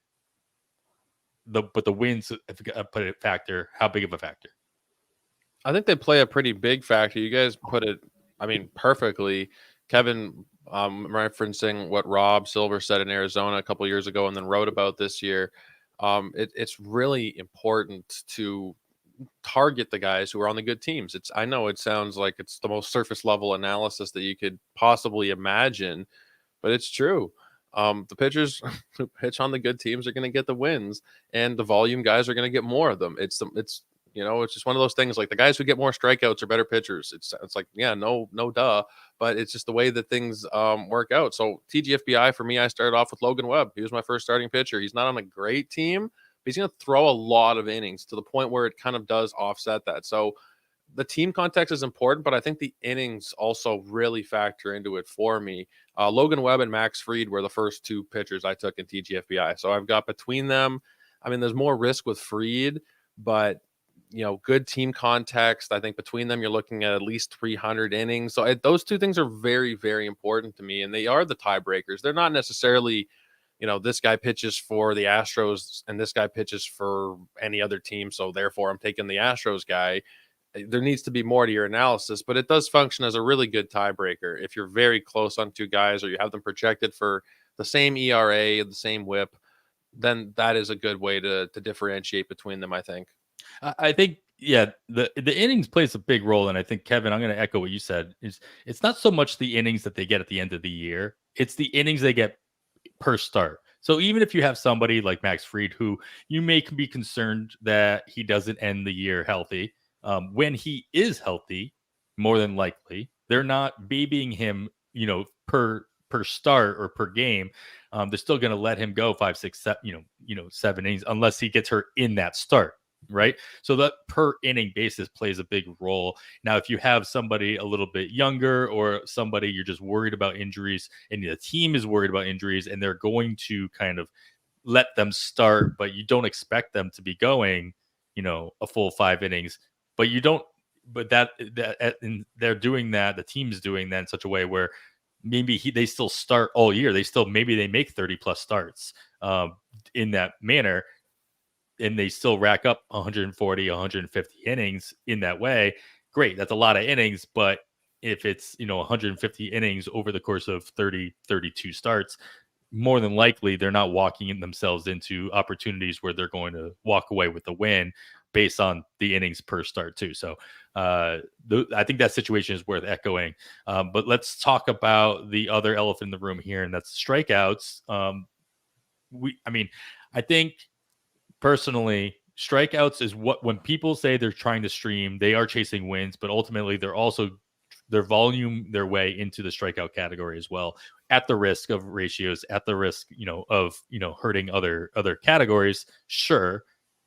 but the wins put a factor. How big of a factor? I think they play a pretty big factor. You guys put it, perfectly. Kevin, referencing what Rob Silver said in Arizona a couple years ago and then wrote about this year. It's really important to target the guys who are on the good teams. I know it sounds like it's the most surface level analysis that you could possibly imagine, but it's true. The pitchers who pitch on the good teams are going to get the wins, and the volume guys are going to get more of them. It's just one of those things. Like, the guys who get more strikeouts are better pitchers. It's like, yeah, no duh, but it's just the way that things work out. So TGFBI for me, I started off with Logan Webb. He was my first starting pitcher. He's not on a great team, but he's going to throw a lot of innings to the point where it kind of does offset that. So the team context is important, but I think the innings also really factor into it for me. Logan Webb and Max Fried were the first two pitchers I took in TGFBI. So I've got between them, there's more risk with Fried, but good team context. I think between them, you're looking at least 300 innings. So those two things are very, very important to me, and they are the tiebreakers. They're not necessarily, this guy pitches for the Astros and this guy pitches for any other team, so therefore I'm taking the Astros guy. There needs to be more to your analysis, but it does function as a really good tiebreaker. If you're very close on two guys, or you have them projected for the same ERA, the same WHIP, then that is a good way to differentiate between them, I think. I think, yeah, the innings plays a big role, and I think, Kevin, I'm going to echo what you said. It's not so much the innings that they get at the end of the year; it's the innings they get per start. So even if you have somebody like Max Fried, who you may be concerned that he doesn't end the year healthy, when he is healthy, more than likely they're not babying him, per start or per game. They're still going to let him go 5, 6, 7, 7 innings, unless he gets hurt in that start. Right. So that per inning basis plays a big role. Now, if you have somebody a little bit younger, or somebody you're just worried about injuries, and the team is worried about injuries, and they're going to kind of let them start, but you don't expect them to be going, a full 5 innings, but you don't, but and they're doing that. The team's doing that in such a way where maybe they still start all year. Maybe they make 30 plus starts in that manner, and they still rack up 140, 150 innings in that way. Great. That's a lot of innings. But if it's, 150 innings over the course of 30, 32 starts, more than likely they're not walking themselves into opportunities where they're going to walk away with the win based on the innings per start too. So I think that situation is worth echoing. But let's talk about the other elephant in the room here, and that's strikeouts. I think, personally, strikeouts is when people say they're trying to stream, they are chasing wins, but ultimately they're also volume their way into the strikeout category as well, at the risk of ratios, at the risk, of hurting other categories. Sure,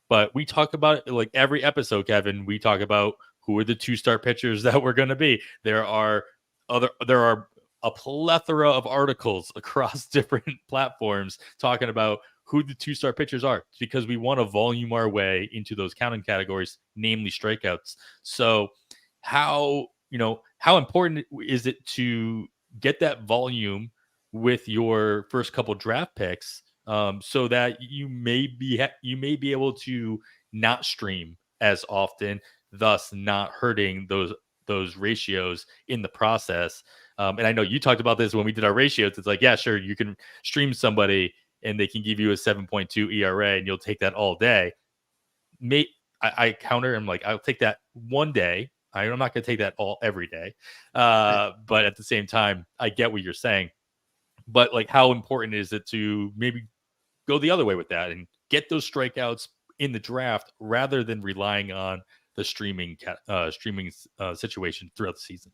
but we talk about like every episode, Kevin. We talk about who are the 2-star pitchers that we're going to be. There are a plethora of articles across different platforms talking about who the 2-star pitchers are, because we want to volume our way into those counting categories, namely strikeouts. So how important is it to get that volume with your first couple draft picks, so that you may be able to not stream as often, thus not hurting those ratios in the process. And I know you talked about this when we did our ratios. It's like, yeah, sure, you can stream somebody and they can give you a 7.2 ERA and you'll take that all day. I counter. I'm like, I'll take that one day. I'm not going to take that every day. But at the same time, I get what you're saying. But like, how important is it to maybe go the other way with that and get those strikeouts in the draft rather than relying on the streaming situation throughout the season?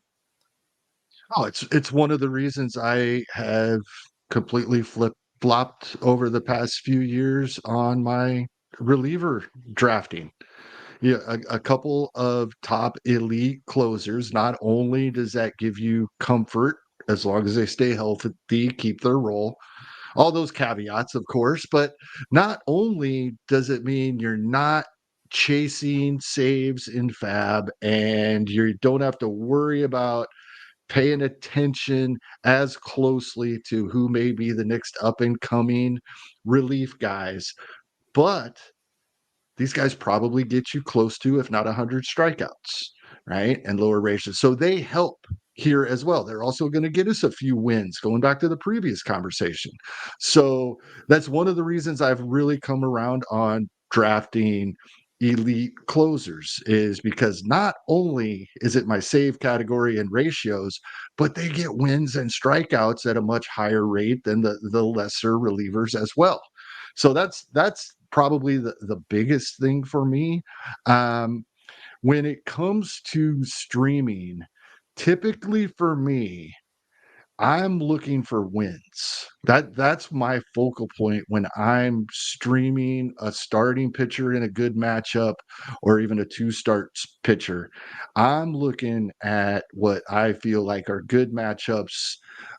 Oh, it's one of the reasons I have completely flip-flopped over the past few years on my reliever drafting. Yeah, a couple of top elite closers. Not only does that give you comfort as long as they stay healthy, keep their role, all those caveats, of course, but not only does it mean you're not chasing saves in fab and you don't have to worry about paying attention as closely to who may be the next up and coming relief guys, but these guys probably get you close to, if not 100 strikeouts, right? And lower ratios. So they help here as well. They're also going to get us a few wins, going back to the previous conversation. So that's one of the reasons I've really come around on drafting elite closers, is because not only is it my save category and ratios, but they get wins and strikeouts at a much higher rate than the lesser relievers as well. So that's probably the biggest thing for me. Um, when it comes to streaming, typically for me, I'm looking for wins. That's my focal point when I'm streaming a starting pitcher in a good matchup or even a two-start pitcher. I'm looking at what I feel like are good matchups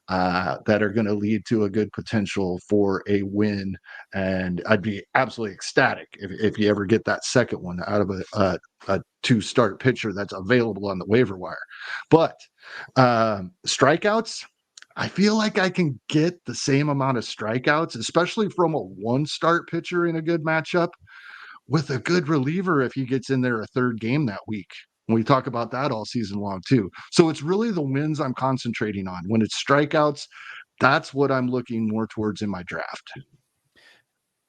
that are going to lead to a good potential for a win. And I'd be absolutely ecstatic if you ever get that second one out of a two-start pitcher that's available on the waiver wire. But strikeouts, I feel like I can get the same amount of strikeouts, especially from a one-start pitcher in a good matchup, with a good reliever if he gets in there a third game that week. We talk about that all season long too. So it's really the wins I'm concentrating on. When it's strikeouts, that's what I'm looking more towards in my draft.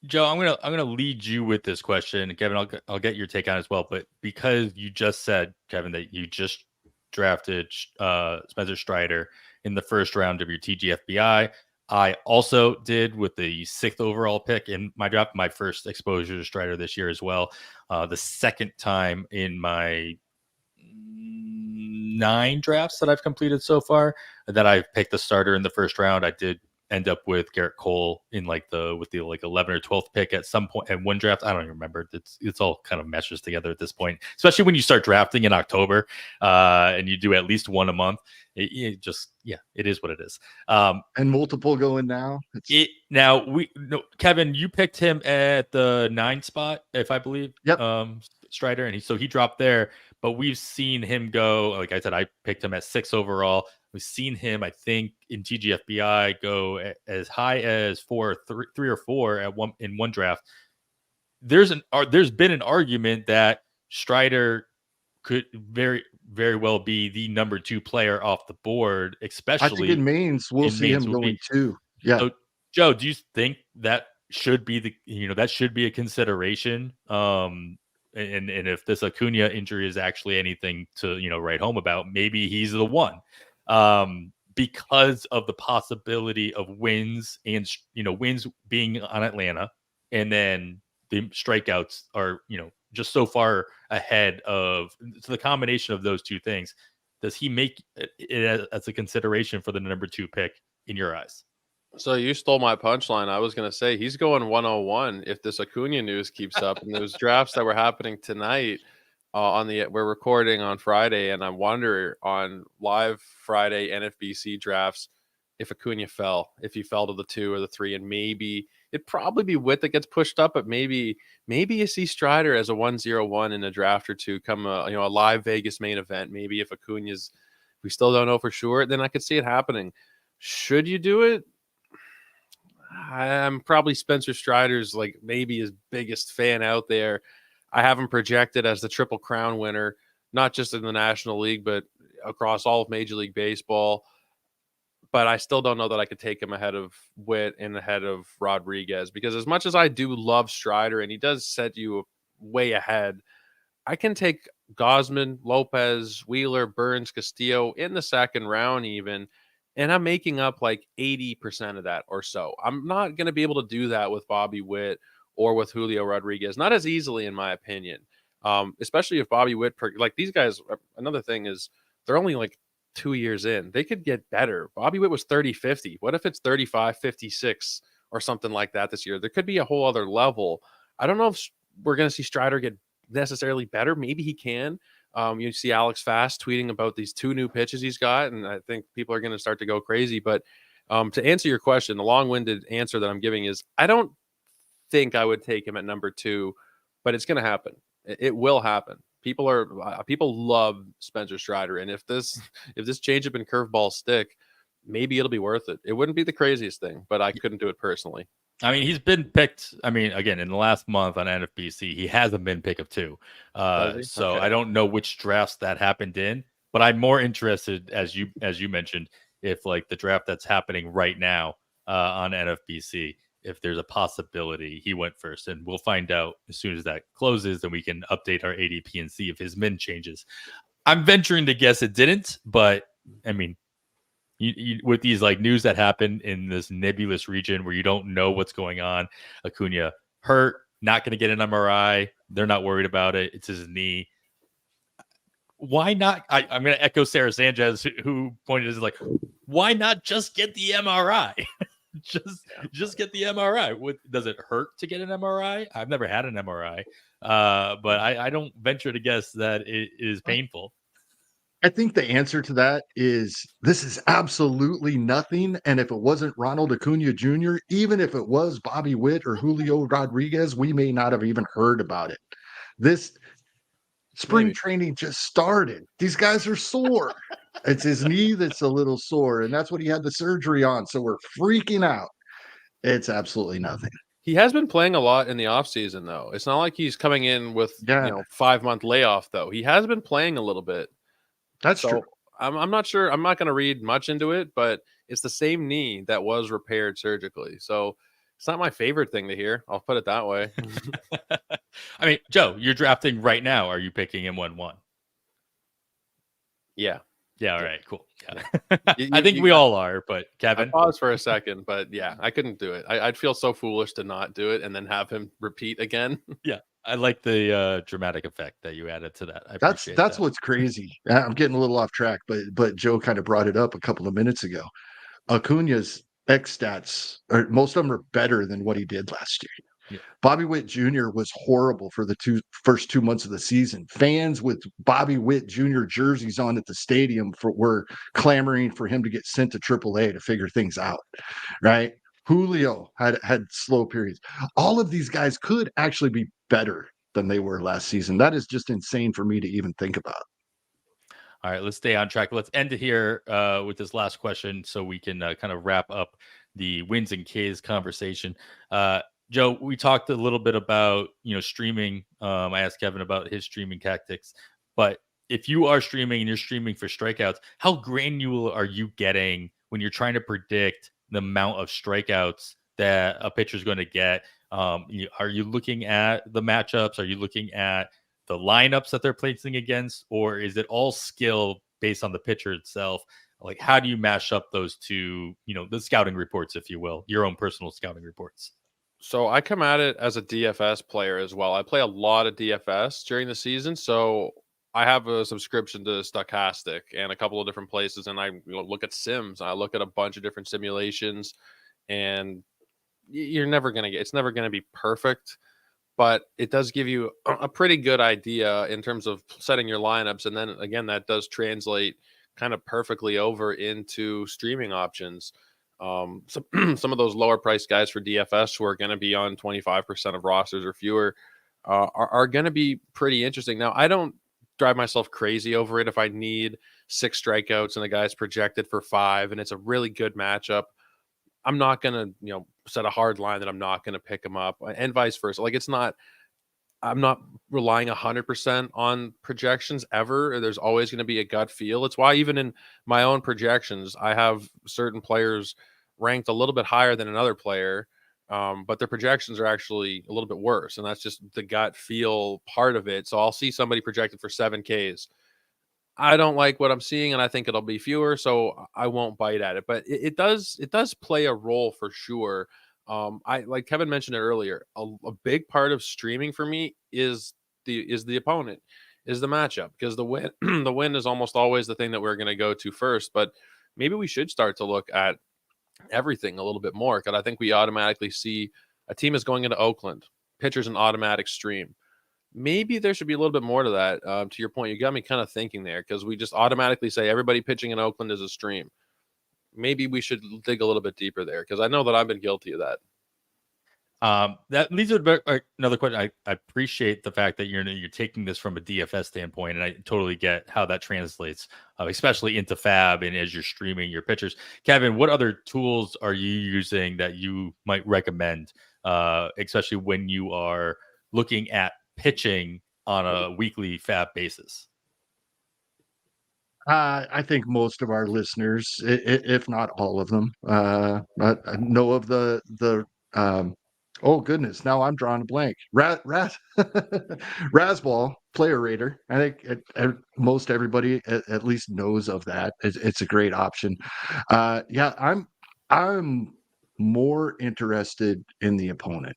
Joe, I'm gonna lead you with this question, Kevin. I'll get your take on it as well. But because you just said, Kevin, that you just drafted Spencer Strider in the first round of your TGFBI, I also did with the 6th overall pick in my draft. My first exposure to Strider this year as well. The second time in my 9 drafts that I've completed so far that I've picked the starter in the first round. I did end up with Garrett Cole in with the 11 or 12th pick at some point in one draft. I don't even remember. It's all kind of meshes together at this point, especially when you start drafting in October and you do at least one a month. It is what it is. And multiple going now. Kevin, you picked him at the 9 spot, if I believe. Yep. Strider, and he dropped there. But we've seen him go. Like I said, I picked him at 6 overall. We've seen him, I think, in TGFBI go as high as 3 or 4 in one draft. There's been an argument that Strider could very, very well be the number 2 player off the board, especially I think in mains we'll see him going too. Yeah. So, Joe, do you think that should be a consideration? And if this Acuna injury is actually anything to write home about, maybe he's the one. Because of the possibility of wins and wins being on Atlanta, and then the strikeouts are just so far ahead of. So the combination of those two things, does he make it as a consideration for the number 2 pick in your eyes? So you stole my punchline. I was going to say he's going 101 if this Acuna news keeps up. And those drafts that were happening tonight we're recording on Friday, and I wonder on live Friday NFBC drafts if Acuna fell, if he fell to the 2 or the 3, and maybe it'd probably be Witt that gets pushed up, but maybe you see Strider as a 101 in a draft or two come a live Vegas main event. Maybe if Acuna's, we still don't know for sure, then I could see it happening. Should you do it? I'm probably Spencer Strider's like maybe his biggest fan out there. I have him projected as the Triple Crown winner, not just in the National League, but across all of Major League Baseball. But I still don't know that I could take him ahead of Witt and ahead of Rodriguez, because as much as I do love Strider and he does set you way ahead, I can take Gausman, Lopez, Wheeler, Burns, Castillo in the second round even, and I'm making up like 80% of that or so. I'm not going to be able to do that with Bobby Witt or with Julio Rodriguez, not as easily in my opinion. Especially if Bobby Witt, like these guys, another thing is they're only like 2 years in. They could get better. Bobby Witt was 30-50. What if it's 35-56 or something like that this year? There could be a whole other level. I don't know if we're going to see Strider get necessarily better. Maybe he can. You see Alex Fast tweeting about these 2 new pitches he's got, and I think people are going to start to go crazy. But to answer your question, the long-winded answer that I'm giving is I don't think I would take him at number 2, but it's going to happen. It will happen. People love Spencer Strider, and if this changeup and curveball stick, maybe it'll be worth it. It wouldn't be the craziest thing, but I couldn't do it personally. I mean, he's been picked. I mean, again, in the last month on NFBC, he hasn't been pick of 2. So I don't know which drafts that happened in, but I'm more interested, as you mentioned, if like the draft that's happening right now on NFBC, if there's a possibility he went first, and we'll find out as soon as that closes, and we can update our ADP and see if his min changes. I'm venturing to guess it didn't, but I mean, you, with these like news that happen in this nebulous region where you don't know what's going on, Acuna hurt, not going to get an MRI. They're not worried about it. It's his knee. Why not? I'm going to echo Sarah Sanchez, who pointed to like, why not just get the MRI? just get the MRI. Does it hurt to get an MRI? I've never had an MRI, but I don't venture to guess that it is painful. I think the answer to that is this is absolutely nothing. And if it wasn't Ronald Acuna Jr., even if it was Bobby Witt or Julio Rodriguez, we may not have even heard about it. This spring training just started. These guys are sore. It's his knee that's a little sore, and that's what he had the surgery on. So we're freaking out. It's absolutely nothing. He has been playing a lot in the offseason, though. It's not like he's coming in with 5-month layoff, though. He has been playing a little bit. That's true. I'm not sure. I'm not going to read much into it, but it's the same knee that was repaired surgically. So it's not my favorite thing to hear. I'll put it that way. I mean, Joe, you're drafting right now. Are you picking him 1-1? Yeah. Yeah. All right. Cool. Yeah. I think we all are, but Kevin. I paused for a second, but yeah, I couldn't do it. I'd feel so foolish to not do it and then have him repeat again. Yeah. I like the dramatic effect that you added to that. That's what's crazy. I'm getting a little off track, but Joe kind of brought it up a couple of minutes ago. Acuna's X stats, or most of them are better than what he did last year. Yeah. Bobby Witt Jr. was horrible for the first 2 months of the season. Fans with Bobby Witt Jr. jerseys on at the stadium were clamoring for him to get sent to AAA to figure things out, right? Julio had slow periods. All of these guys could actually be better than they were last season. That is just insane for me to even think about. All right, let's stay on track. Let's end it here with this last question so we can kind of wrap up the wins and Ks conversation. Joe, we talked a little bit about, streaming. I asked Kevin about his streaming tactics, but if you are streaming and you're streaming for strikeouts, how granular are you getting when you're trying to predict the amount of strikeouts that a pitcher is going to get? Are you looking at the matchups? Are you looking at the lineups that they're placing against, or is it all skill based on the pitcher itself? Like, how do you mash up those two, the scouting reports, if you will, your own personal scouting reports? So I come at it as a DFS player as well. I play a lot of DFS during the season. So I have a subscription to Stochastic and a couple of different places, and I look at sims. I look at a bunch of different simulations, and you're never gonna get. It's never gonna be perfect, but it does give you a pretty good idea in terms of setting your lineups. And then again, that does translate kind of perfectly over into streaming options. Some some of those lower price guys for DFS who are going to be on 25% of rosters or fewer are going to be pretty interesting. Now, I don't drive myself crazy over it if I need 6 strikeouts and the guy's projected for 5 and it's a really good matchup. I'm not going to, set a hard line that I'm not going to pick him up and vice versa. Like I'm not relying 100% on projections ever. There's always going to be a gut feel. It's why even in my own projections, I have certain players ranked a little bit higher than another player, but their projections are actually a little bit worse, and that's just the gut feel part of it. So I'll see somebody projected for 7Ks. I don't like what I'm seeing, and I think it'll be fewer, so I won't bite at it. But it does play a role for sure. I like Kevin mentioned it earlier. A big part of streaming for me is the opponent, is the matchup, because the win the win is almost always the thing that we're going to go to first. But maybe we should start to look at everything a little bit more, because I think we automatically see a team is going into Oakland, pitcher's an automatic stream. Maybe there should be a little bit more to that. To your point, you got me kind of thinking there, because we just automatically say everybody pitching in Oakland is a stream. Maybe we should dig a little bit deeper there, because I know that I've been guilty of that. That leads to another question. I appreciate the fact that you're taking this from a DFS standpoint, and I totally get how that translates, especially into Fab and as you're streaming your pitchers. Kevin, what other tools are you using that you might recommend, especially when you are looking at pitching on a weekly Fab basis? I think most of our listeners, if not all of them, know of the. Oh goodness! Now I'm drawing a blank. Rasball Player Rater. I think most everybody at least knows of that. It's a great option. Yeah, I'm more interested in the opponent.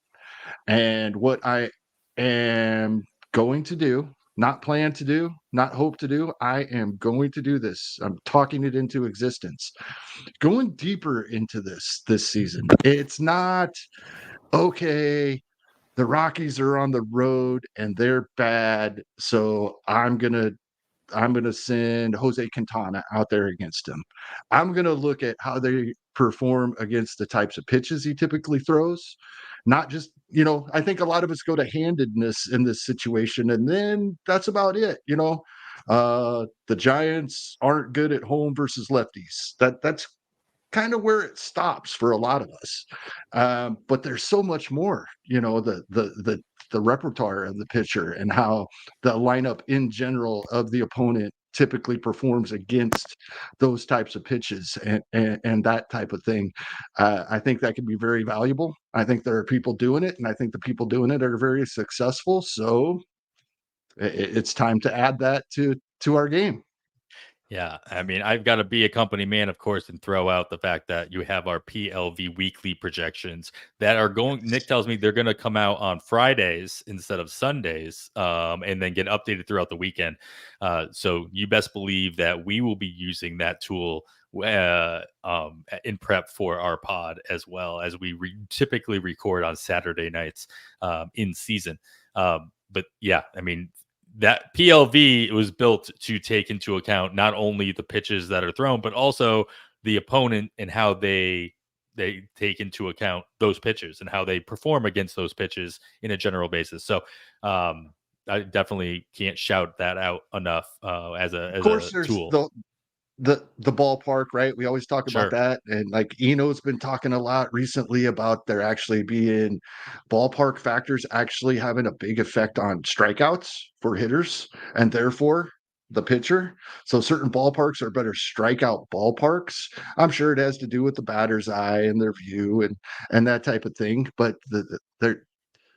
And what I am going to do, not plan to do, not hope to do, I am going to do this. I'm talking it into existence. Going deeper into this season. It's not okay. The Rockies are on the road and they're bad, so I'm gonna send Jose Quintana out there against him. I'm gonna look at how they perform against the types of pitches he typically throws. Not just, I think a lot of us go to handedness in this situation, and then that's about it. The Giants aren't good at home versus lefties. That's kind of where it stops for a lot of us. But there's so much more, the repertoire of the pitcher and how the lineup in general of the opponent typically performs against those types of pitches and that type of thing. I think that can be very valuable. I think there are people doing it, and I think the people doing it are very successful. So it's time to add that to our game. Yeah, I mean, I've got to be a company man, of course, and throw out the fact that you have our PLV weekly projections that are going. Nick tells me they're going to come out on Fridays instead of Sundays, and then get updated throughout the weekend. So you best believe that we will be using that tool in prep for our pod, as well as we typically record on Saturday nights in season. But yeah, I mean, that PLV was built to take into account not only the pitches that are thrown, but also the opponent and how they take into account those pitches and how they perform against those pitches in a general basis. So I definitely can't shout that out enough as Of a course, there's tool. the ballpark, right? We always talk about Sure. that, and like Eno's been talking a lot recently about there actually being ballpark factors actually having a big effect on strikeouts for hitters and therefore the pitcher. So certain ballparks are better strikeout ballparks. I'm sure it has to do with the batter's eye and their view and that type of thing. But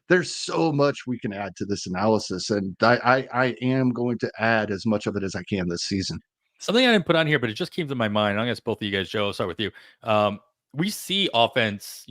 there's so much we can add to this analysis, and I am going to add as much of it as I can this season. Something I didn't put on here, but it just came to my mind. I'm gonna ask both of you guys. Joe, I'll start with you. We see offense,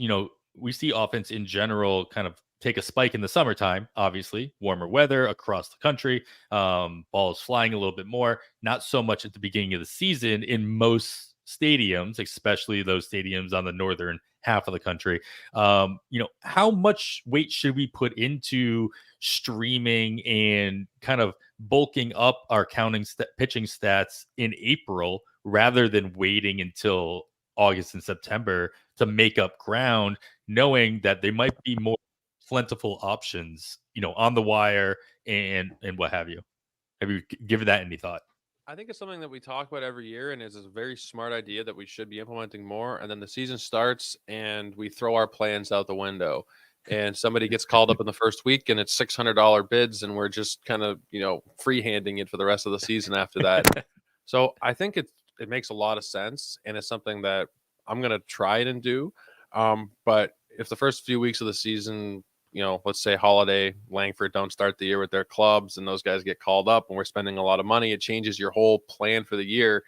we see offense in general kind of take a spike in the summertime, obviously, warmer weather across the country, balls flying a little bit more, not so much at the beginning of the season in most stadiums, especially those stadiums on the northern half of the country. How much weight should we put into streaming and kind of bulking up our pitching stats in April rather than waiting until August and September to make up ground, knowing that there might be more plentiful options, on the wire and what have you. Have you given that any thought? I think it's something that we talk about every year, and is a very smart idea that we should be implementing more. And then the season starts, and we throw our plans out the window, and somebody gets called up in the first week, and it's $600 bids, and we're just kind of freehanding it for the rest of the season after that. So I think it makes a lot of sense, and it's something that I'm gonna try it and do. But if the first few weeks of the season, let's say Holiday, Langford don't start the year with their clubs and those guys get called up and we're spending a lot of money, it changes your whole plan for the year.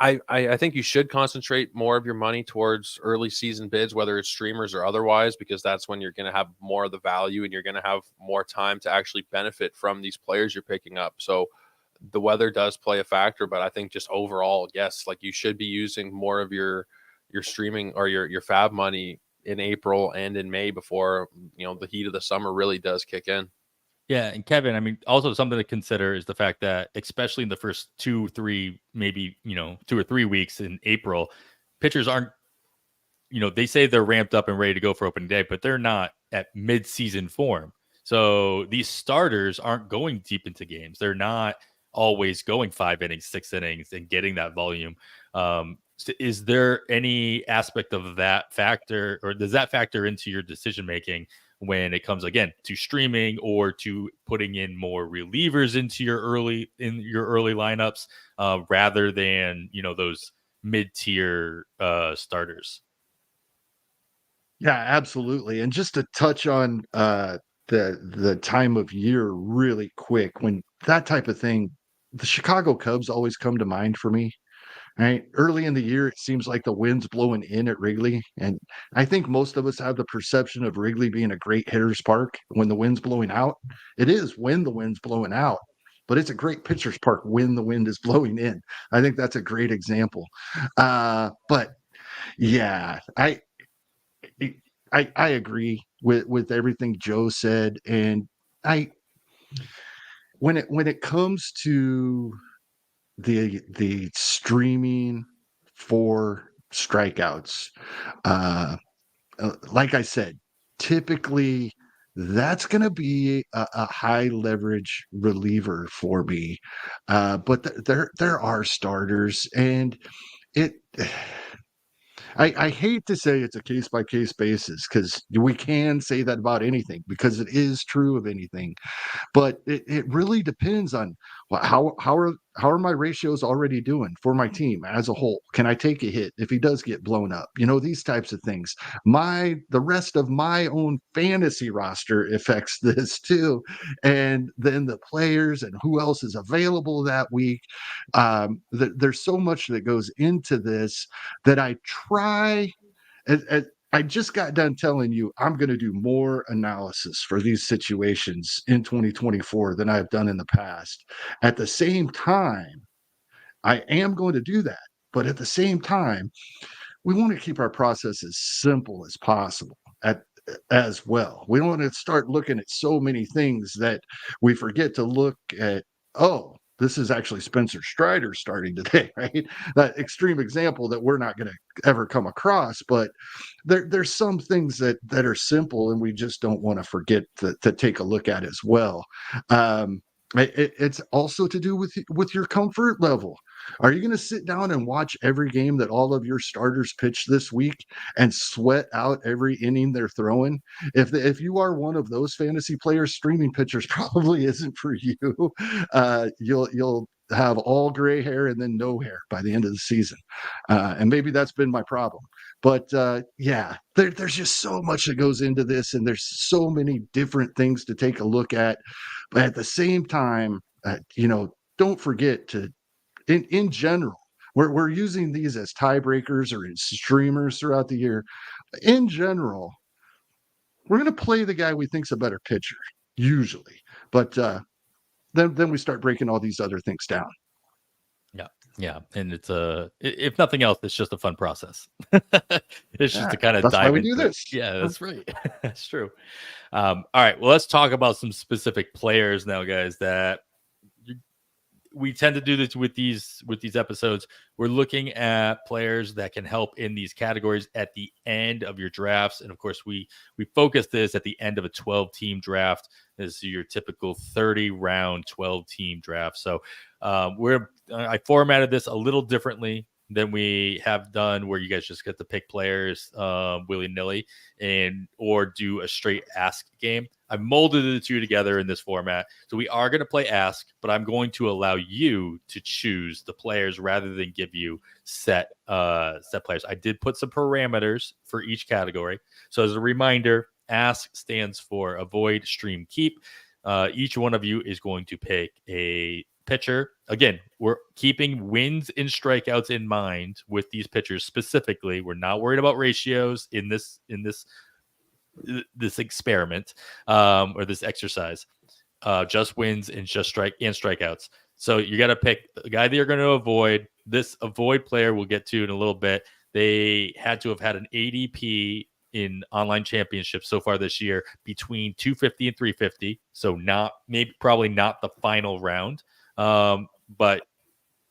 I think you should concentrate more of your money towards early season bids, whether it's streamers or otherwise, because that's when you're going to have more of the value and you're going to have more time to actually benefit from these players you're picking up. So the weather does play a factor, but I think just overall, yes, like you should be using more of your streaming or your fab money in April and in May before the heat of the summer really does kick in. Yeah, and Kevin, I mean, also something to consider is the fact that, especially in the first 2-3, maybe 2 or 3 weeks in April, pitchers aren't. They say they're ramped up and ready to go for opening day, but they're not at mid-season form. So these starters aren't going deep into games. They're not always going 5 innings, 6 innings, and getting that volume. So is there any aspect of that factor, or does that factor into your decision making when it comes again to streaming or to putting in more relievers into your early lineups rather than those mid-tier starters? Yeah, absolutely. And just to touch on the time of year really quick, when that type of thing, the Chicago Cubs always come to mind for me. Right? Early in the year, it seems like the wind's blowing in at Wrigley. And I think most of us have the perception of Wrigley being a great hitter's park when the wind's blowing out. It is when the wind's blowing out, but it's a great pitcher's park when the wind is blowing in. I think that's a great example. But yeah, I agree with everything Joe said. And I when it comes to the streaming for strikeouts. Like I said, typically that's going to be a high leverage reliever for me. But there are starters, and it. I hate to say it's a case by case basis because we can say that about anything because it is true of anything. But it really depends on how are my ratios already doing for my team as a whole? Can I take a hit if he does get blown up? These types of things. The rest of my own fantasy roster affects this too, and then the players and who else is available that week. There's so much that goes into this that I try. I just got done telling you I'm going to do more analysis for these situations in 2024 than I've done in the past. At the same time, I am going to do that. But at the same time, we want to keep our process as simple as possible as well. We don't want to start looking at so many things that we forget to look at, oh, this is actually Spencer Strider starting today, right? That extreme example that we're not going to ever come across, but there's some things that are simple and we just don't want to forget to take a look at as well. It's also to do with your comfort level. Are you going to sit down and watch every game that all of your starters pitch this week and sweat out every inning they're throwing? If you are one of those fantasy players, streaming pitchers probably isn't for you. You'll have all gray hair and then no hair by the end of the season, and maybe that's been my problem. But yeah, there's just so much that goes into this, and there's so many different things to take a look at. But at the same time, don't forget to, in general, we're using these as tiebreakers or as streamers throughout the year. In general, we're going to play the guy we think's a better pitcher usually, but then we start breaking all these other things down. Yeah, and it's if nothing else, it's just a fun process. It's just to kind of That's why dive we do into it. this. Yeah, that's right. That's true. All right, well, let's talk about some specific players now, guys, that we tend to do this with these episodes. We're looking at players that can help in these categories at the end of your drafts, and of course, we focus this at the end of a 12-team draft. This is your typical 30-round 12-team draft. So I formatted this a little differently than we have done, where you guys just get to pick players willy-nilly or do a straight ask game. I molded the two together in this format. So we are going to play ask, but I'm going to allow you to choose the players rather than give you set players. I did put some parameters for each category. So as a reminder, ask stands for avoid, stream, keep. Each one of you is going to pick a pitcher. Again, we're keeping wins and strikeouts in mind with these pitchers specifically. We're not worried about ratios in this experiment or this exercise. Just wins and just strikeouts. So you got to pick the guy that you're going to avoid. This avoid player we'll get to in a little bit. They had to have had an ADP in online championships so far this year between 250 and 350. So probably not the final round. But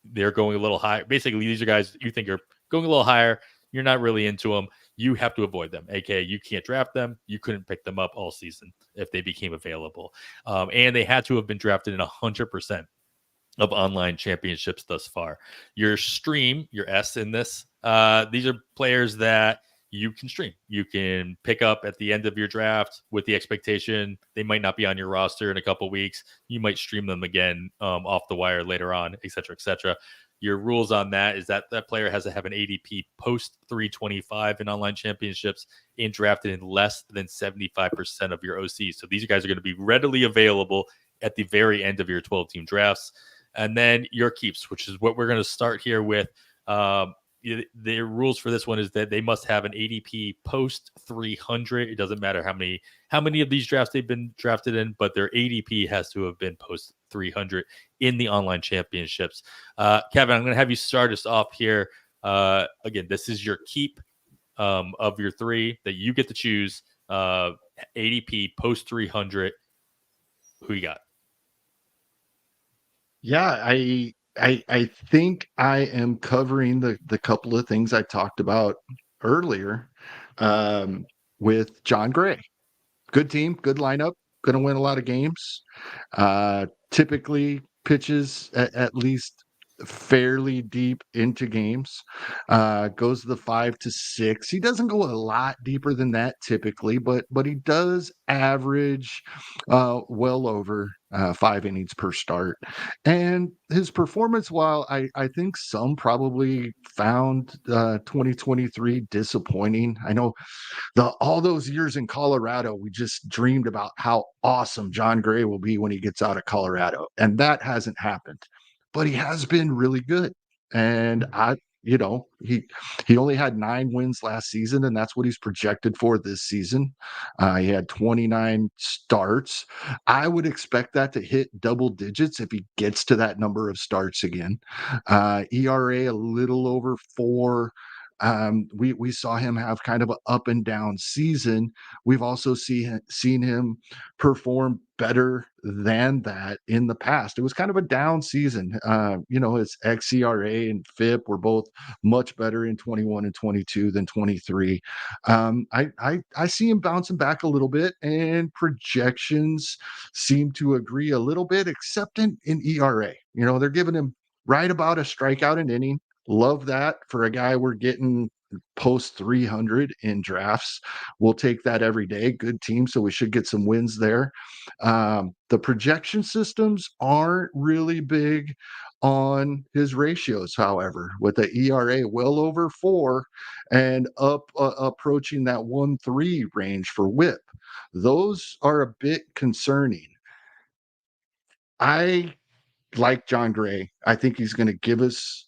they're going a little higher. Basically, these are guys you think are going a little higher. You're not really into them. You have to avoid them. AKA, you can't draft them. You couldn't pick them up all season if they became available. And they had to have been drafted in 100% of online championships thus far. Your stream, your S in this, these are players that you can stream. You can pick up at the end of your draft with the expectation they might not be on your roster in a couple weeks. You might stream them again off the wire later on, et cetera, et cetera. Your rules on that is that player has to have an ADP post 325 in online championships and drafted in less than 75% of your OCs. So these guys are going to be readily available at the very end of your 12-team drafts. And then your keeps, which is what we're going to start here with. The rules for this one is that they must have an ADP post 300. It doesn't matter how many of these drafts they've been drafted in, but their ADP has to have been post 300 in the online championships. Kevin, I'm going to have you start us off here. Again, this is your keep of your three that you get to choose. ADP post 300. Who you got? Yeah, I think I am covering the couple of things I talked about earlier with John Gray. Good team, good lineup, going to win a lot of games. Typically pitches at least fairly deep into games. Goes to the 5 to 6. He doesn't go a lot deeper than that typically, but he does average well over 5 innings per start. And his performance, while I think some probably found 2023 disappointing. I know all those years in Colorado, we just dreamed about how awesome John Gray will be when he gets out of Colorado, and that hasn't happened. But he has been really good, and he only had 9 wins last season, and that's what he's projected for this season. He had 29 starts. I would expect that to hit double digits if he gets to that number of starts again. ERA a little over 4. We saw him have kind of an up and down season. We've also seen him perform better than that in the past. It was kind of a down season. His xERA and FIP were both much better in 21 and 22 than 23. I see him bouncing back a little bit, and projections seem to agree a little bit, except in ERA. They're giving him right about a strikeout an inning. Love that for a guy we're getting post 300 in drafts. We'll take that every day. Good team, so we should get some wins there. The projection systems aren't really big on his ratios, however, with the ERA well over 4 and approaching that 1.3 range for WHIP. Those are a bit concerning. I like John Gray. I think he's going to give us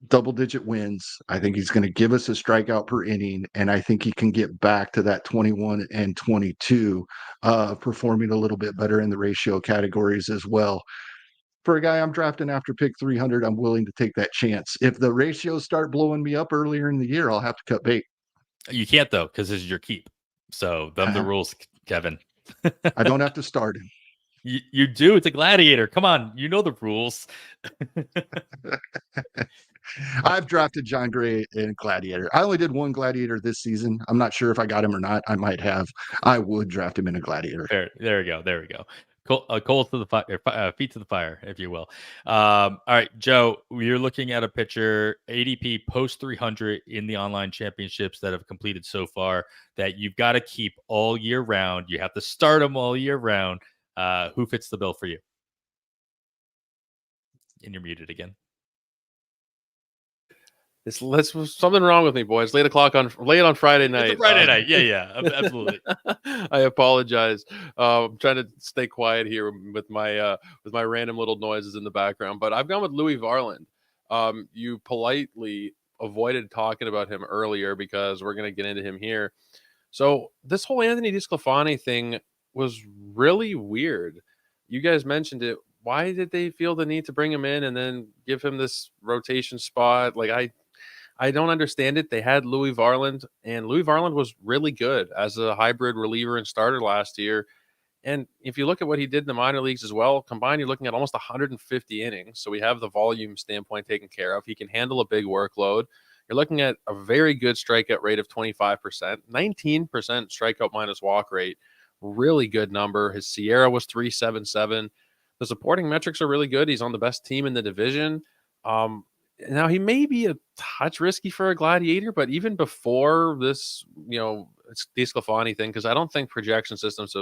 double-digit wins. I think he's going to give us a strikeout per inning, and I think he can get back to that 21 and 22, performing a little bit better in the ratio categories as well. For a guy I'm drafting after pick 300, I'm willing to take that chance. If the ratios start blowing me up earlier in the year, I'll have to cut bait. You can't though, because this is your keep. So them the rules, Kevin. I don't have to start him. You do. It's a gladiator. Come on, you know the rules. I've drafted John Gray in Gladiator. I only did one Gladiator this season. I'm not sure if I got him or not. I might have. I would draft him in a Gladiator. There we go. There we go. Coals to the fire, feet to the fire, if you will. All right, Joe, you're looking at a pitcher ADP post 300 in the online championships that have completed so far that you've got to keep all year round. You have to start them all year round. Who fits the bill for you? And you're muted again. Let's something wrong with me, boys. Late on Friday night. It's a Friday night. Yeah, absolutely. I apologize. I'm trying to stay quiet here with my random little noises in the background, but I've gone with Louis Varland. You politely avoided talking about him earlier because we're going to get into him here. So this whole Anthony DeSclafani thing was really weird. You guys mentioned it. Why did they feel the need to bring him in and then give him this rotation spot? Like I don't understand it. They had Louis Varland, and Louis Varland was really good as a hybrid reliever and starter last year. And if you look at what he did in the minor leagues as well, combined, you're looking at almost 150 innings. So we have the volume standpoint taken care of. He can handle a big workload. You're looking at a very good strikeout rate of 25%, 19% strikeout minus walk rate. Really good number. His Sierra was 377. The supporting metrics are really good. He's on the best team in the division. Now he may be a touch risky for a Gladiator, but even before this, it's DeSclafani thing, because I don't think projection systems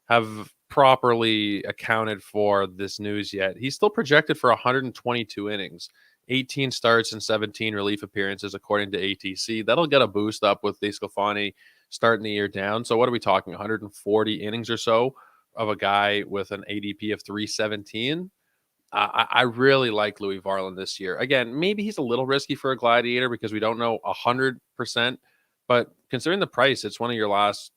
have properly accounted for this news yet. He's still projected for 122 innings, 18 starts and 17 relief appearances according to ATC. That'll get a boost up with DeSclafani starting the year down. So what are we talking? 140 innings or so of a guy with an ADP of 317. I really like Louis Varland this year. Again, maybe he's a little risky for a Gladiator because we don't know 100%, but considering the price, it's one of your last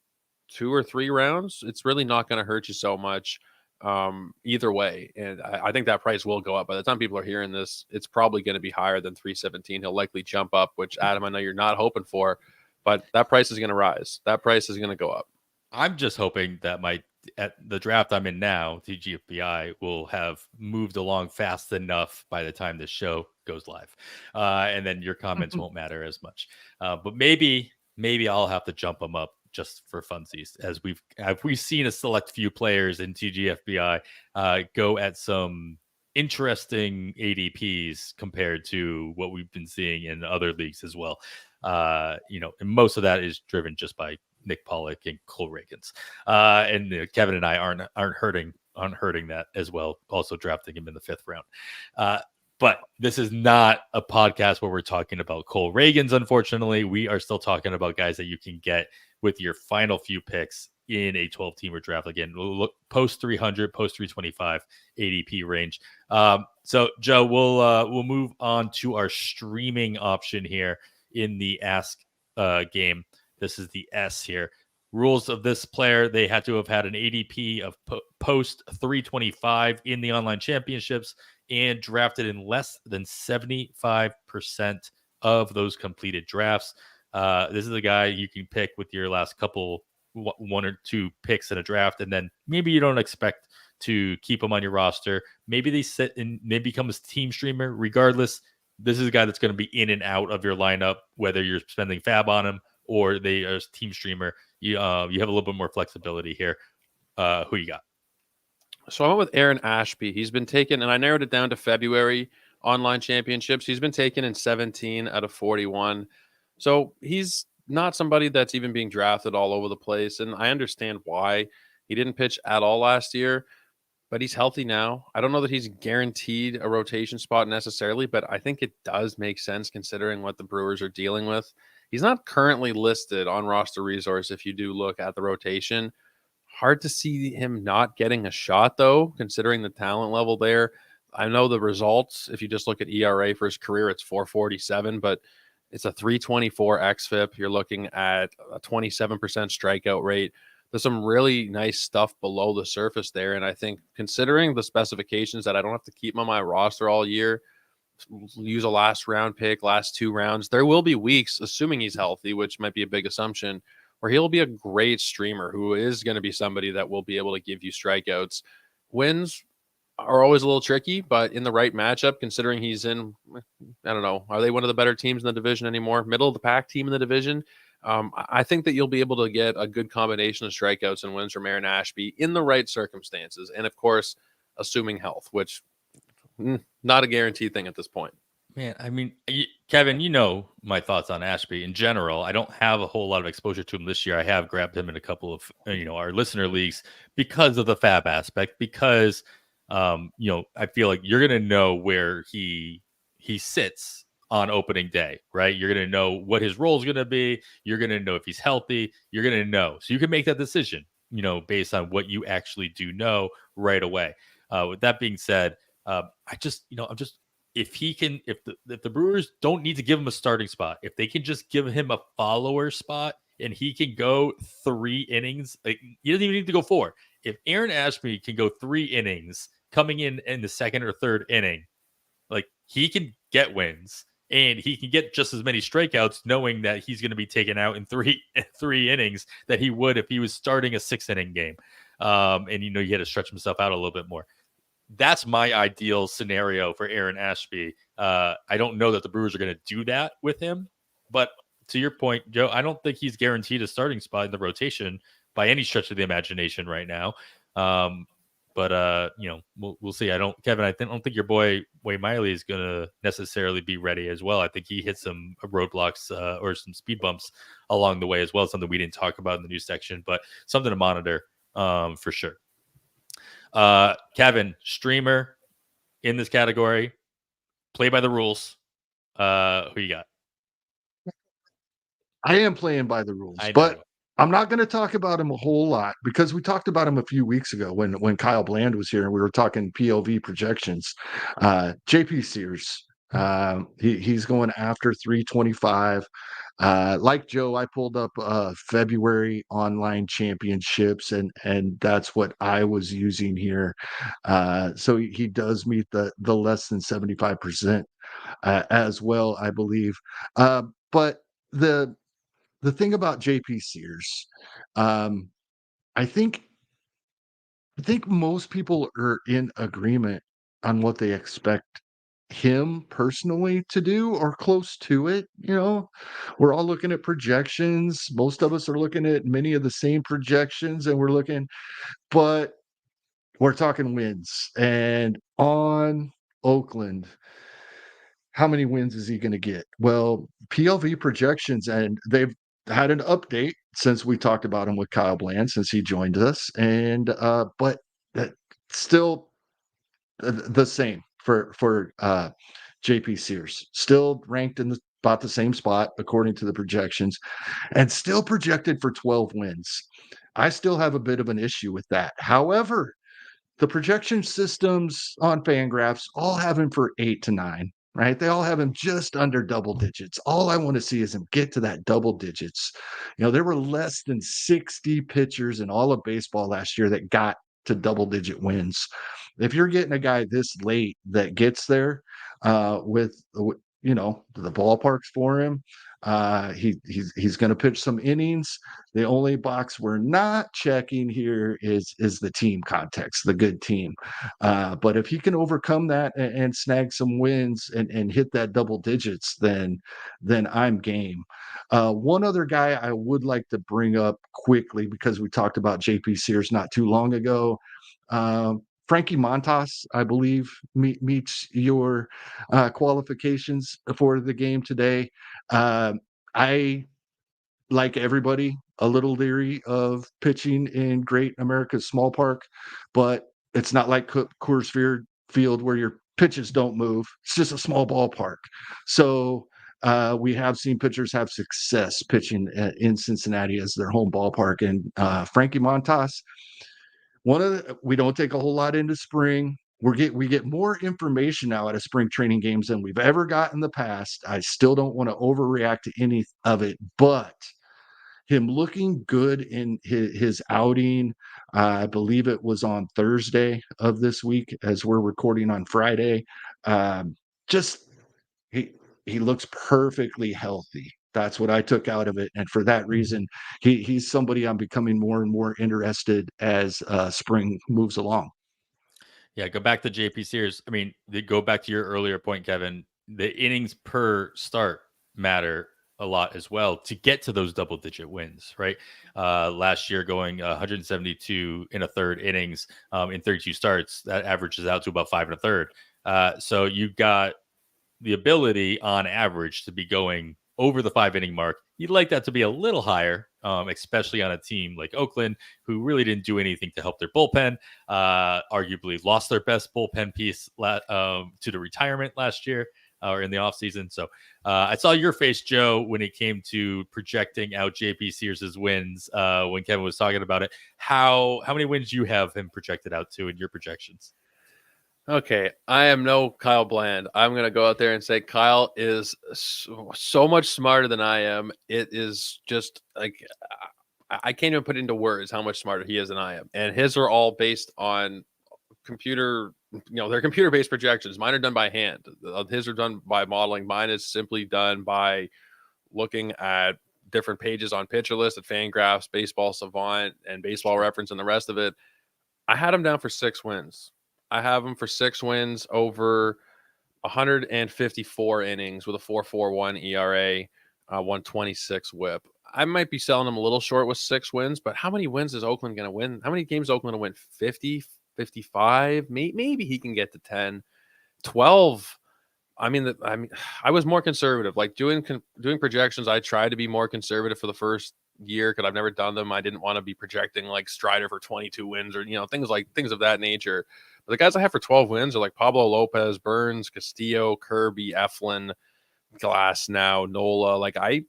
2 or 3 rounds. It's really not going to hurt you so much either way. And I think that price will go up. By the time people are hearing this, it's probably going to be higher than 317. He'll likely jump up, which Adam, I know you're not hoping for, but that price is going to rise. That price is going to go up. I'm just hoping that at the draft I'm in now, TGFBI will have moved along fast enough by the time this show goes live. And then your comments won't matter as much. But maybe I'll have to jump them up just for funsies, as we've seen a select few players in TGFBI go at some interesting ADPs compared to what we've been seeing in other leagues as well. And most of that is driven just by Nick Pollock and Cole Reagans. And Kevin and I aren't hurting that as well, also drafting him in the 5th round. But this is not a podcast where we're talking about Cole Reagans, unfortunately. We are still talking about guys that you can get with your final few picks in a 12-teamer draft. Again, we'll look post 300, post 325 ADP range. So, Joe, we'll move on to our streaming option here in the Ask game. This is the S here. Rules of this player: they had to have had an ADP of post 325 in the online championships and drafted in less than 75% of those completed drafts. This is a guy you can pick with your last couple, 1 or 2 picks in a draft, and then maybe you don't expect to keep him on your roster. Maybe they sit and maybe become a team streamer. Regardless, this is a guy that's going to be in and out of your lineup, whether you're spending fab on him or they are a team streamer. You have a little bit more flexibility here. Who you got? So I went with Aaron Ashby. He's been taken, and I narrowed it down to February online championships. He's been taken in 17 out of 41. So he's not somebody that's even being drafted all over the place. And I understand why. He didn't pitch at all last year, but he's healthy now. I don't know that he's guaranteed a rotation spot necessarily, but I think it does make sense considering what the Brewers are dealing with. He's not currently listed on roster resource if you do look at the rotation. Hard to see him not getting a shot, though, considering the talent level there. I know the results. If you just look at ERA for his career, it's 4.47, but it's a 3.24 xFIP. You're looking at a 27% strikeout rate. There's some really nice stuff below the surface there. And I think considering the specifications that I don't have to keep him on my roster all year, use a last round pick, last 2 rounds, there will be weeks, assuming he's healthy, which might be a big assumption, where he'll be a great streamer who is going to be somebody that will be able to give you strikeouts. Wins are always a little tricky, but in the right matchup, considering he's in, I don't know, are they one of the better teams in the division anymore? Middle of the pack team in the division. I think that you'll be able to get a good combination of strikeouts and wins from Aaron Ashby in the right circumstances. And of course, assuming health, which not a guaranteed thing at this point. Man, I mean, Kevin, you know my thoughts on Ashby in general. I don't have a whole lot of exposure to him this year. I have grabbed him in a couple of, our listener leagues because of the fab aspect, because, I feel like you're going to know where he sits on opening day, right? You're going to know what his role is going to be. You're going to know if he's healthy. You're going to know. So you can make that decision, based on what you actually do know right away. With that being said, I'm just if the Brewers don't need to give him a starting spot, if they can just give him a follower spot and he can go 3 innings, like, he doesn't even need to go 4. If Aaron Ashby can go 3 innings coming in the second or third inning, like, he can get wins and he can get just as many strikeouts, knowing that he's going to be taken out in three innings that he would if he was starting a 6-inning game. And he had to stretch himself out a little bit more. That's my ideal scenario for Aaron Ashby. I don't know that the Brewers are going to do that with him, but to your point, Joe, I don't think he's guaranteed a starting spot in the rotation by any stretch of the imagination right now. But we'll see. Kevin, I don't think your boy Wade Miley is going to necessarily be ready as well. I think he hit some roadblocks or some speed bumps along the way as well. Something we didn't talk about in the news section, but something to monitor for sure. Kevin, streamer in this category, play by the rules. Who you got? I am playing by the rules, but I'm not going to talk about him a whole lot because we talked about him a few weeks ago when Kyle Bland was here and we were talking PLV projections. JP Sears, he's going after 325. Like Joe, I pulled up February online championships, and that's what I was using here. So he does meet the less than 75% as well, I believe. But the thing about JP Sears, I think most people are in agreement on what they expect him personally to do or close to it. We're all looking at projections. Most of us are looking at many of the same projections, and but we're talking wins. And on Oakland, how many wins is he going to get? Well, PLV projections, and they've had an update since we talked about him with Kyle Bland since he joined us, and but that still the same for JP Sears, still ranked in about the same spot according to the projections, and still projected for 12 wins. I still have a bit of an issue with that. However, the projection systems on Fangraphs all have him for 8 to 9, right? They all have him just under double digits. All I want to see is him get to that double digits. There were less than 60 pitchers in all of baseball last year that got to double digit wins. If you're getting a guy this late that gets there with the ballparks for him, he's going to pitch some innings. The only box we're not checking here is the team context, the good team. But if he can overcome that and snag some wins and hit that double digits, then I'm game. One other guy I would like to bring up quickly, because we talked about JP Sears not too long ago. Frankie Montas, I believe, meets your qualifications for the game today. I, like everybody, a little leery of pitching in Great America's Small Park, but it's not like Coors Field where your pitches don't move. It's just a small ballpark. So we have seen pitchers have success pitching in Cincinnati as their home ballpark. And Frankie Montas, we don't take a whole lot into spring. we get more information now out of spring training games than we've ever got in the past. I still don't want to overreact to any of it, but him looking good in his outing, I believe it was on Thursday of this week as we're recording on Friday. Just he he looks perfectly healthy. That's what I took out of it, and for that reason, he's somebody I'm becoming more and more interested as spring moves along. Yeah, go back to JP Sears. I mean, go back to your earlier point, Kevin. The innings per start matter a lot as well to get to those double digit wins, right? Last year, going 172 in a third innings in 32 starts, that averages out to about 5 1/3. So you've got the ability on average to be going over the 5 inning mark. You'd like that to be a little higher, especially on a team like Oakland, who really didn't do anything to help their bullpen. Arguably lost their best bullpen piece to the retirement last year or in the offseason. So I saw your face, Joe, when it came to projecting out JP Sears' wins when Kevin was talking about it. How many wins you have him projected out to in your projections? Okay, I am no Kyle Bland. I'm going to go out there and say Kyle is so much smarter than I am. It is just like I can't even put into words how much smarter he is than I am. And his are all based on computer, they're computer-based projections. Mine are done by hand. His are done by modeling. Mine is simply done by looking at different pages on Pitcher List, at Fangraphs, Baseball Savant, and Baseball Reference, and the rest of it. I had him down for 6 wins. I have him for 6 wins over 154 innings with a 4.41 ERA, 126 WHIP. I might be selling him a little short with 6 wins, but how many wins is Oakland going to win? How many games is Oakland going to win? 50, 55? Maybe he can get to 10, 12. I mean, I was more conservative. Like doing projections, I tried to be more conservative for the first year because I've never done them. I didn't want to be projecting like Strider for 22 wins or things of that nature. But the guys I have for 12 wins are like Pablo Lopez, Burns, Castillo, Kirby, Eflin, Glass now, Nola. Like I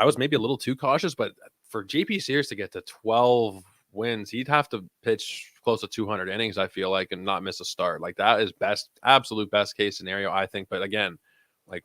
was maybe a little too cautious, but for JP Sears to get to 12 wins, he'd have to pitch close to 200 innings, I feel like, and not miss a start. Like that is absolute best case scenario, I think. But again, like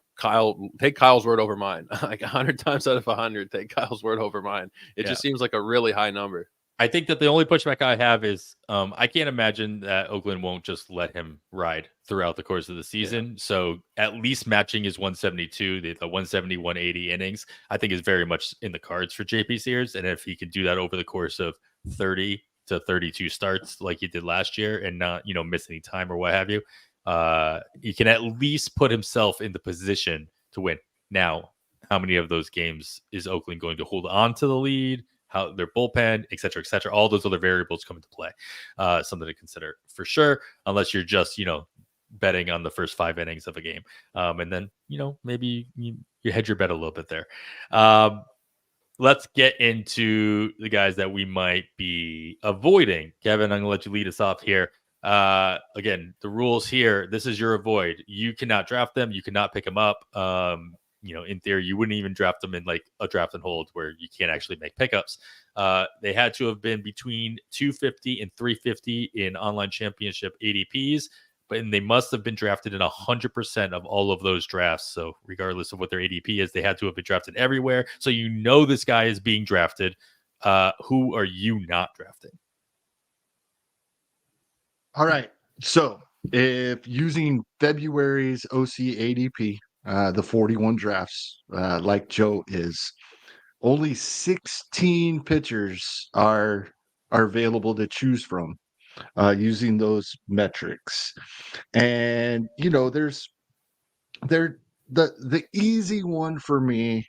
take Kyle's word over mine. Like 100 times out of 100, take Kyle's word over mine. It just seems like a really high number. I think that the only pushback I have is I can't imagine that Oakland won't just let him ride throughout the course of the season. Yeah. So at least matching his 172, the 170, 180 innings, I think is very much in the cards for JP Sears. And if he can do that over the course of 30 to 32 starts like he did last year and not, miss any time or what have you, he can at least put himself in the position to win. Now, how many of those games is Oakland going to hold on to the lead? How their bullpen, et cetera, all those other variables come into play. Something to consider for sure, unless you're just, betting on the first 5 innings of a game. And then, maybe you hedge your bet a little bit there. Let's get into the guys that we might be avoiding. Kevin, I'm going to let you lead us off here. Again, the rules here, this is your avoid. You cannot draft them. You cannot pick them up. In theory, you wouldn't even draft them in like a draft and hold where you can't actually make pickups. They had to have been between 250 and 350 in online championship ADPs, but they must have been drafted in 100% of all of those drafts. So regardless of what their ADP is, they had to have been drafted everywhere. So this guy is being drafted. Who are you not drafting? All right. So if using February's OC ADP, the 41 drafts, like Joe is, only 16 pitchers are available to choose from using those metrics. And there's the easy one for me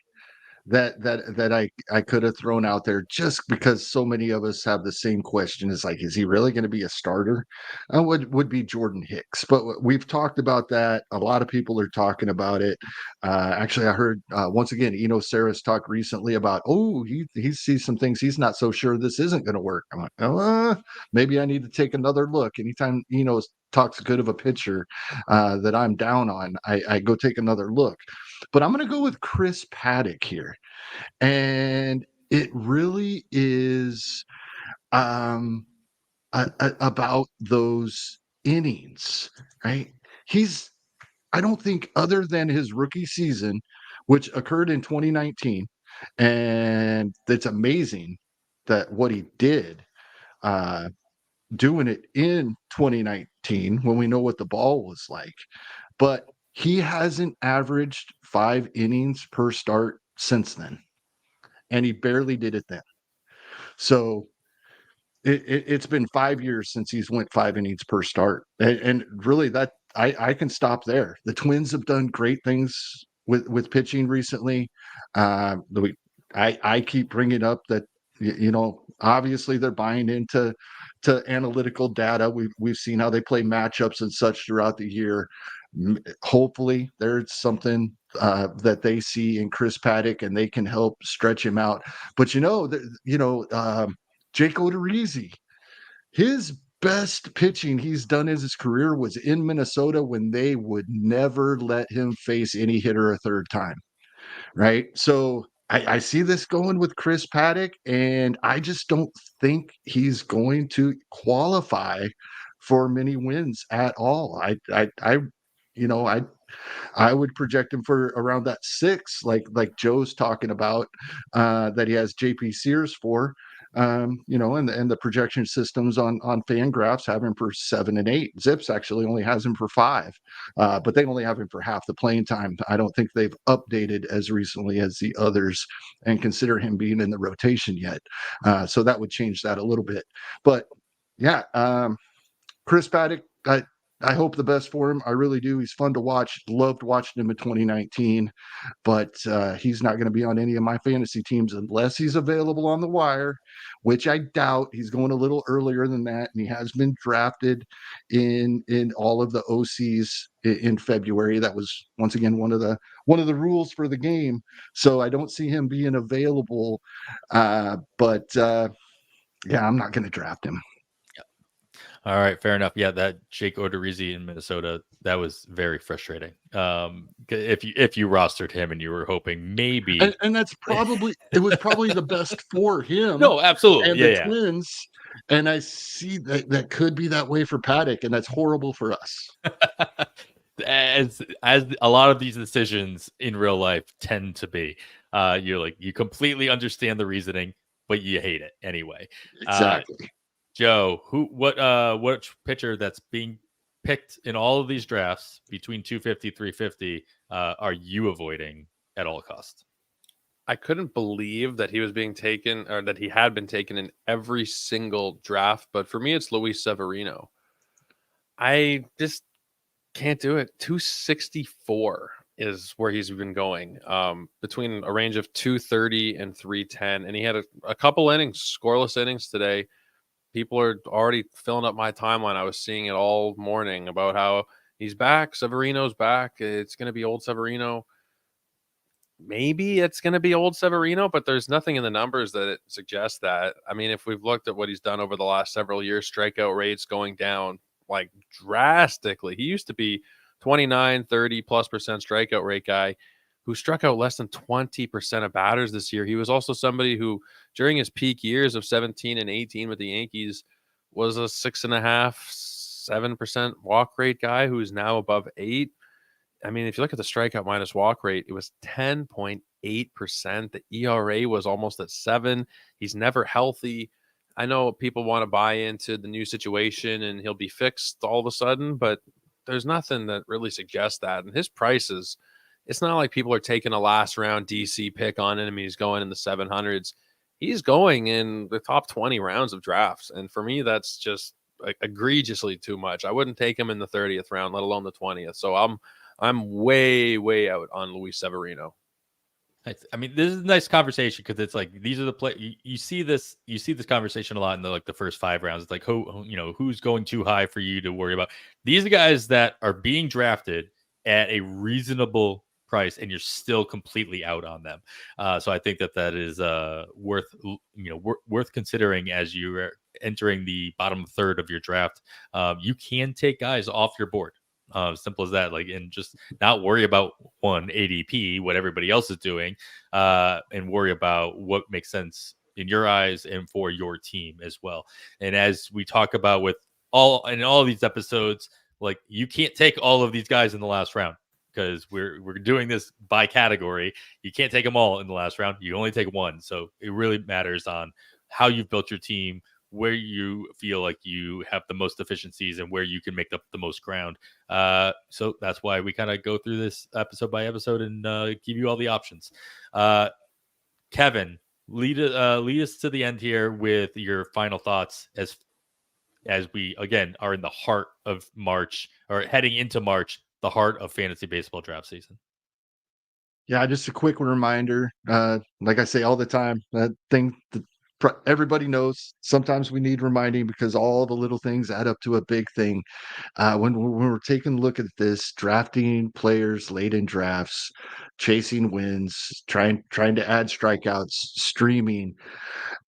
that I could have thrown out there just because so many of us have the same question is like, is he really going to be a starter? Would be Jordan Hicks, but we've talked about that. A lot of people are talking about it. Actually, I heard once again, Sarah's talked recently about, he sees some things he's not so sure this isn't going to work. I'm like, maybe I need to take another look. Anytime talks good of a pitcher that I'm down on, I go take another look. But I'm going to go with Chris Paddock here. And it really is about those innings, right? I don't think, other than his rookie season, which occurred in 2019, and it's amazing that what he did, uh, doing it in 2019 when we know what the ball was like. But he hasn't averaged 5 innings per start since then, and he barely did it then. So it's been 5 years since he's went 5 innings per start, and really that I can stop there. The Twins have done great things with pitching recently. I keep bringing up that obviously they're buying into analytical data. We've seen how they play matchups and such throughout the year. Hopefully there's something that they see in Chris Paddock and they can help stretch him out. But Jake Odorizzi, his best pitching he's done in his career was in Minnesota when they would never let him face any hitter a third time, right? So I see this going with Chris Paddock, and I just don't think he's going to qualify for many wins at all. You know, I would project him for around that 6, like Joe's talking about, that he has JP Sears for. And the projection systems on Fangraphs have him for 7 and 8. Zips actually only has him for 5, but they only have him for half the playing time. I don't think they've updated as recently as the others and consider him being in the rotation yet. So that would change that a little bit. But yeah, Chris Paddock, I hope the best for him. I really do. He's fun to watch. Loved watching him in 2019, but he's not going to be on any of my fantasy teams unless he's available on the wire, which I doubt. He's going a little earlier than that, and he has been drafted in all of the OCs in February. That was once again one of the rules for the game. So I don't see him being available. But yeah, I'm not going to draft him. All right, fair enough. Yeah, that Jake Odorizzi in Minnesota, that was very frustrating. If you rostered him and you were hoping maybe, and that's it was probably the best for him. No, absolutely, and the Twins, and I see that could be that way for Paddock, and that's horrible for us. as a lot of these decisions in real life tend to be, you completely understand the reasoning, but you hate it anyway. Exactly. Joe, what pitcher that's being picked in all of these drafts between 250, 350 are you avoiding at all costs? I couldn't believe that he was being taken, or that he had been taken in every single draft. But for me, it's Luis Severino. I just can't do it. 264 is where he's been going, between a range of 230 and 310. And he had a couple innings, scoreless innings today. People are already filling up my timeline. I was seeing it all morning about how he's back. Severino's back. It's going to be old Severino. Maybe it's going to be old Severino, but there's nothing in the numbers that suggests that. I mean, if we've looked at what he's done over the last several years, strikeout rates going down like drastically. He used to be 29, 30 plus percent strikeout rate guy who struck out less than 20% of batters this year. He was also somebody who, during his peak years of 17 and 18 with the Yankees, was a 6.5, 7% walk rate guy who is now above 8. I mean, if you look at the strikeout minus walk rate, it was 10.8%. The ERA was almost at 7. He's never healthy. I know people want to buy into the new situation and he'll be fixed all of a sudden, but there's nothing that really suggests that. And his prices, it's not like people are taking a last round DC pick on him. He's going in the 700s. He's going in the top 20 rounds of drafts. And for me, that's just egregiously too much. I wouldn't take him in the 30th round, let alone the 20th. So I'm way, way out on Luis Severino. I mean, this is a nice conversation because it's like these are the play. You see this conversation a lot in the first 5 rounds. It's like who's going too high for you to worry about. These are guys that are being drafted at a reasonable price, and you're still completely out on them. So I think that is worth considering as you are entering the bottom third of your draft. You can take guys off your board. Simple as that. And just not worry about one ADP, what everybody else is doing, and worry about what makes sense in your eyes and for your team as well. And as we talk about with all of these episodes, like you can't take all of these guys in the last round because we're doing this by category. You can't take them all in the last round. You only take one. So it really matters on how you've built your team, where you feel like you have the most deficiencies, and where you can make up the most ground. So that's why we kind of go through this episode by episode and give you all the options. Kevin, lead us to the end here with your final thoughts as we again are in the heart of March, or heading into March, the heart of fantasy baseball draft season. Yeah, just a quick reminder. Like I say all the time, that thing that everybody knows. Sometimes we need reminding because all the little things add up to a big thing. When we're taking a look at this, drafting players late in drafts, chasing wins, trying to add strikeouts, streaming.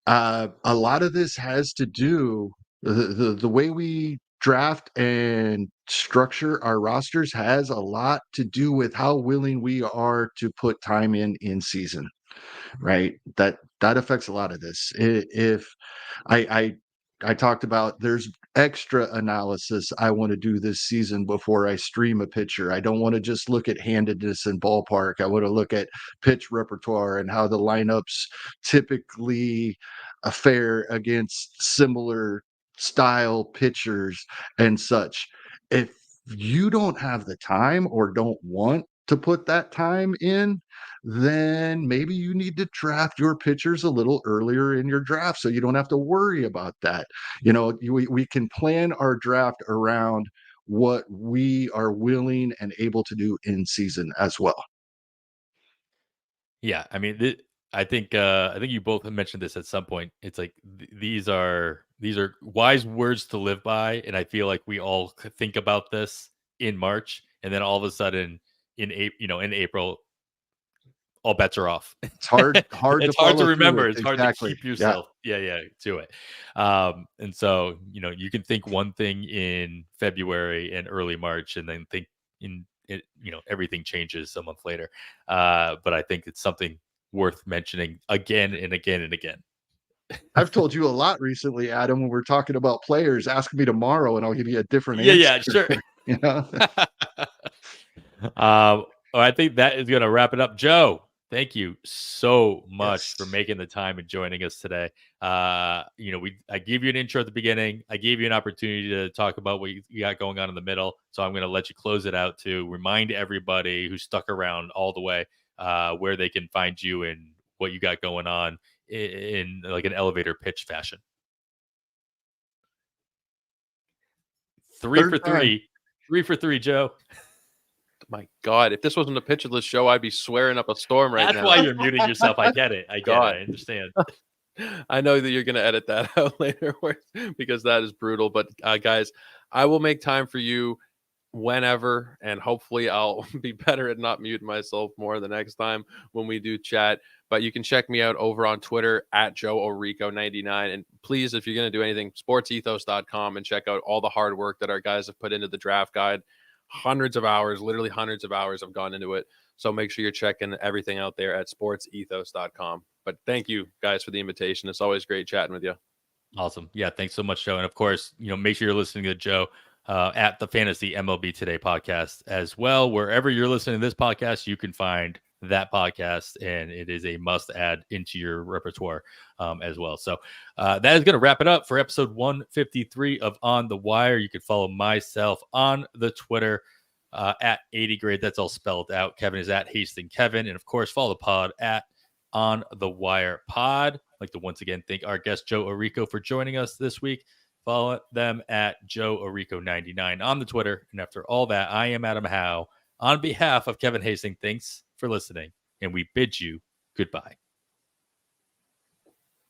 A lot of this has to do the way we draft and structure our rosters has a lot to do with how willing we are to put time in season, right? That affects a lot of this. If I I talked about there's extra analysis I want to do this season before I stream a pitcher. I don't want to just look at handedness and ballpark. I want to look at pitch repertoire and how the lineups typically fare against similar style pitchers and such. If you don't have the time or don't want to put that time in, then maybe you need to draft your pitchers a little earlier in your draft so you don't have to worry about that. We can plan our draft around what we are willing and able to do in season as well. Yeah, I mean, I think you both have mentioned this at some point. It's like these are wise words to live by, and I feel like we all think about this in March, and then all of a sudden in April, all bets are off. It's hard to It's hard to follow through remember. with. It's hard to Exactly. keep Yeah. yourself, to it. And so you can think one thing in February and early March, and then think in it. Everything changes a month later. But I think it's something worth mentioning again and again and again. I've told you a lot recently, Adam, when we're talking about players. Ask me tomorrow and I'll give you a different Yeah, answer. sure. You know? I think that is going to wrap it up. Joe, thank you so much for Yes. making the time and joining us today. I gave you an intro at the beginning. I gave you an opportunity to talk about what you got going on in the middle. So I'm going to let you close it out to remind everybody who stuck around all the way where they can find you and what you got going on in like an elevator pitch fashion. Three for three, Joe. My God, if this wasn't a pitcher list show, I'd be swearing up a storm right now. That's why you're muting yourself. I get it. I understand. I know that you're going to edit that out later because that is brutal. But guys, I will make time for you whenever, and hopefully I'll be better at not muting myself more the next time when we do chat. But you can check me out over on Twitter at JoeOrico99. And please, if you're going to do anything, sportsethos.com, and check out all the hard work that our guys have put into the draft guide. Literally hundreds of hours have gone into it. So make sure you're checking everything out there at sportsethos.com. But thank you guys for the invitation. It's always great chatting with you. Awesome. Yeah. Thanks so much, Joe. And of course, make sure you're listening to Joe at the Fantasy MLB Today podcast as well. Wherever you're listening to this podcast, you can find that podcast, and it is a must add into your repertoire as well. So that is going to wrap it up for episode 153 of On the Wire. You can follow myself on the Twitter at 80 grade. That's all spelled out. Kevin is at Hastings Kevin. And of course, follow the pod at On the Wire Pod. I'd like to once again thank our guest Joe Orico for joining us this week. Follow them at Joe Orico99 on the Twitter. And after all that, I am Adam Howe. On behalf of Kevin Hastings, thanks for listening, and we bid you goodbye.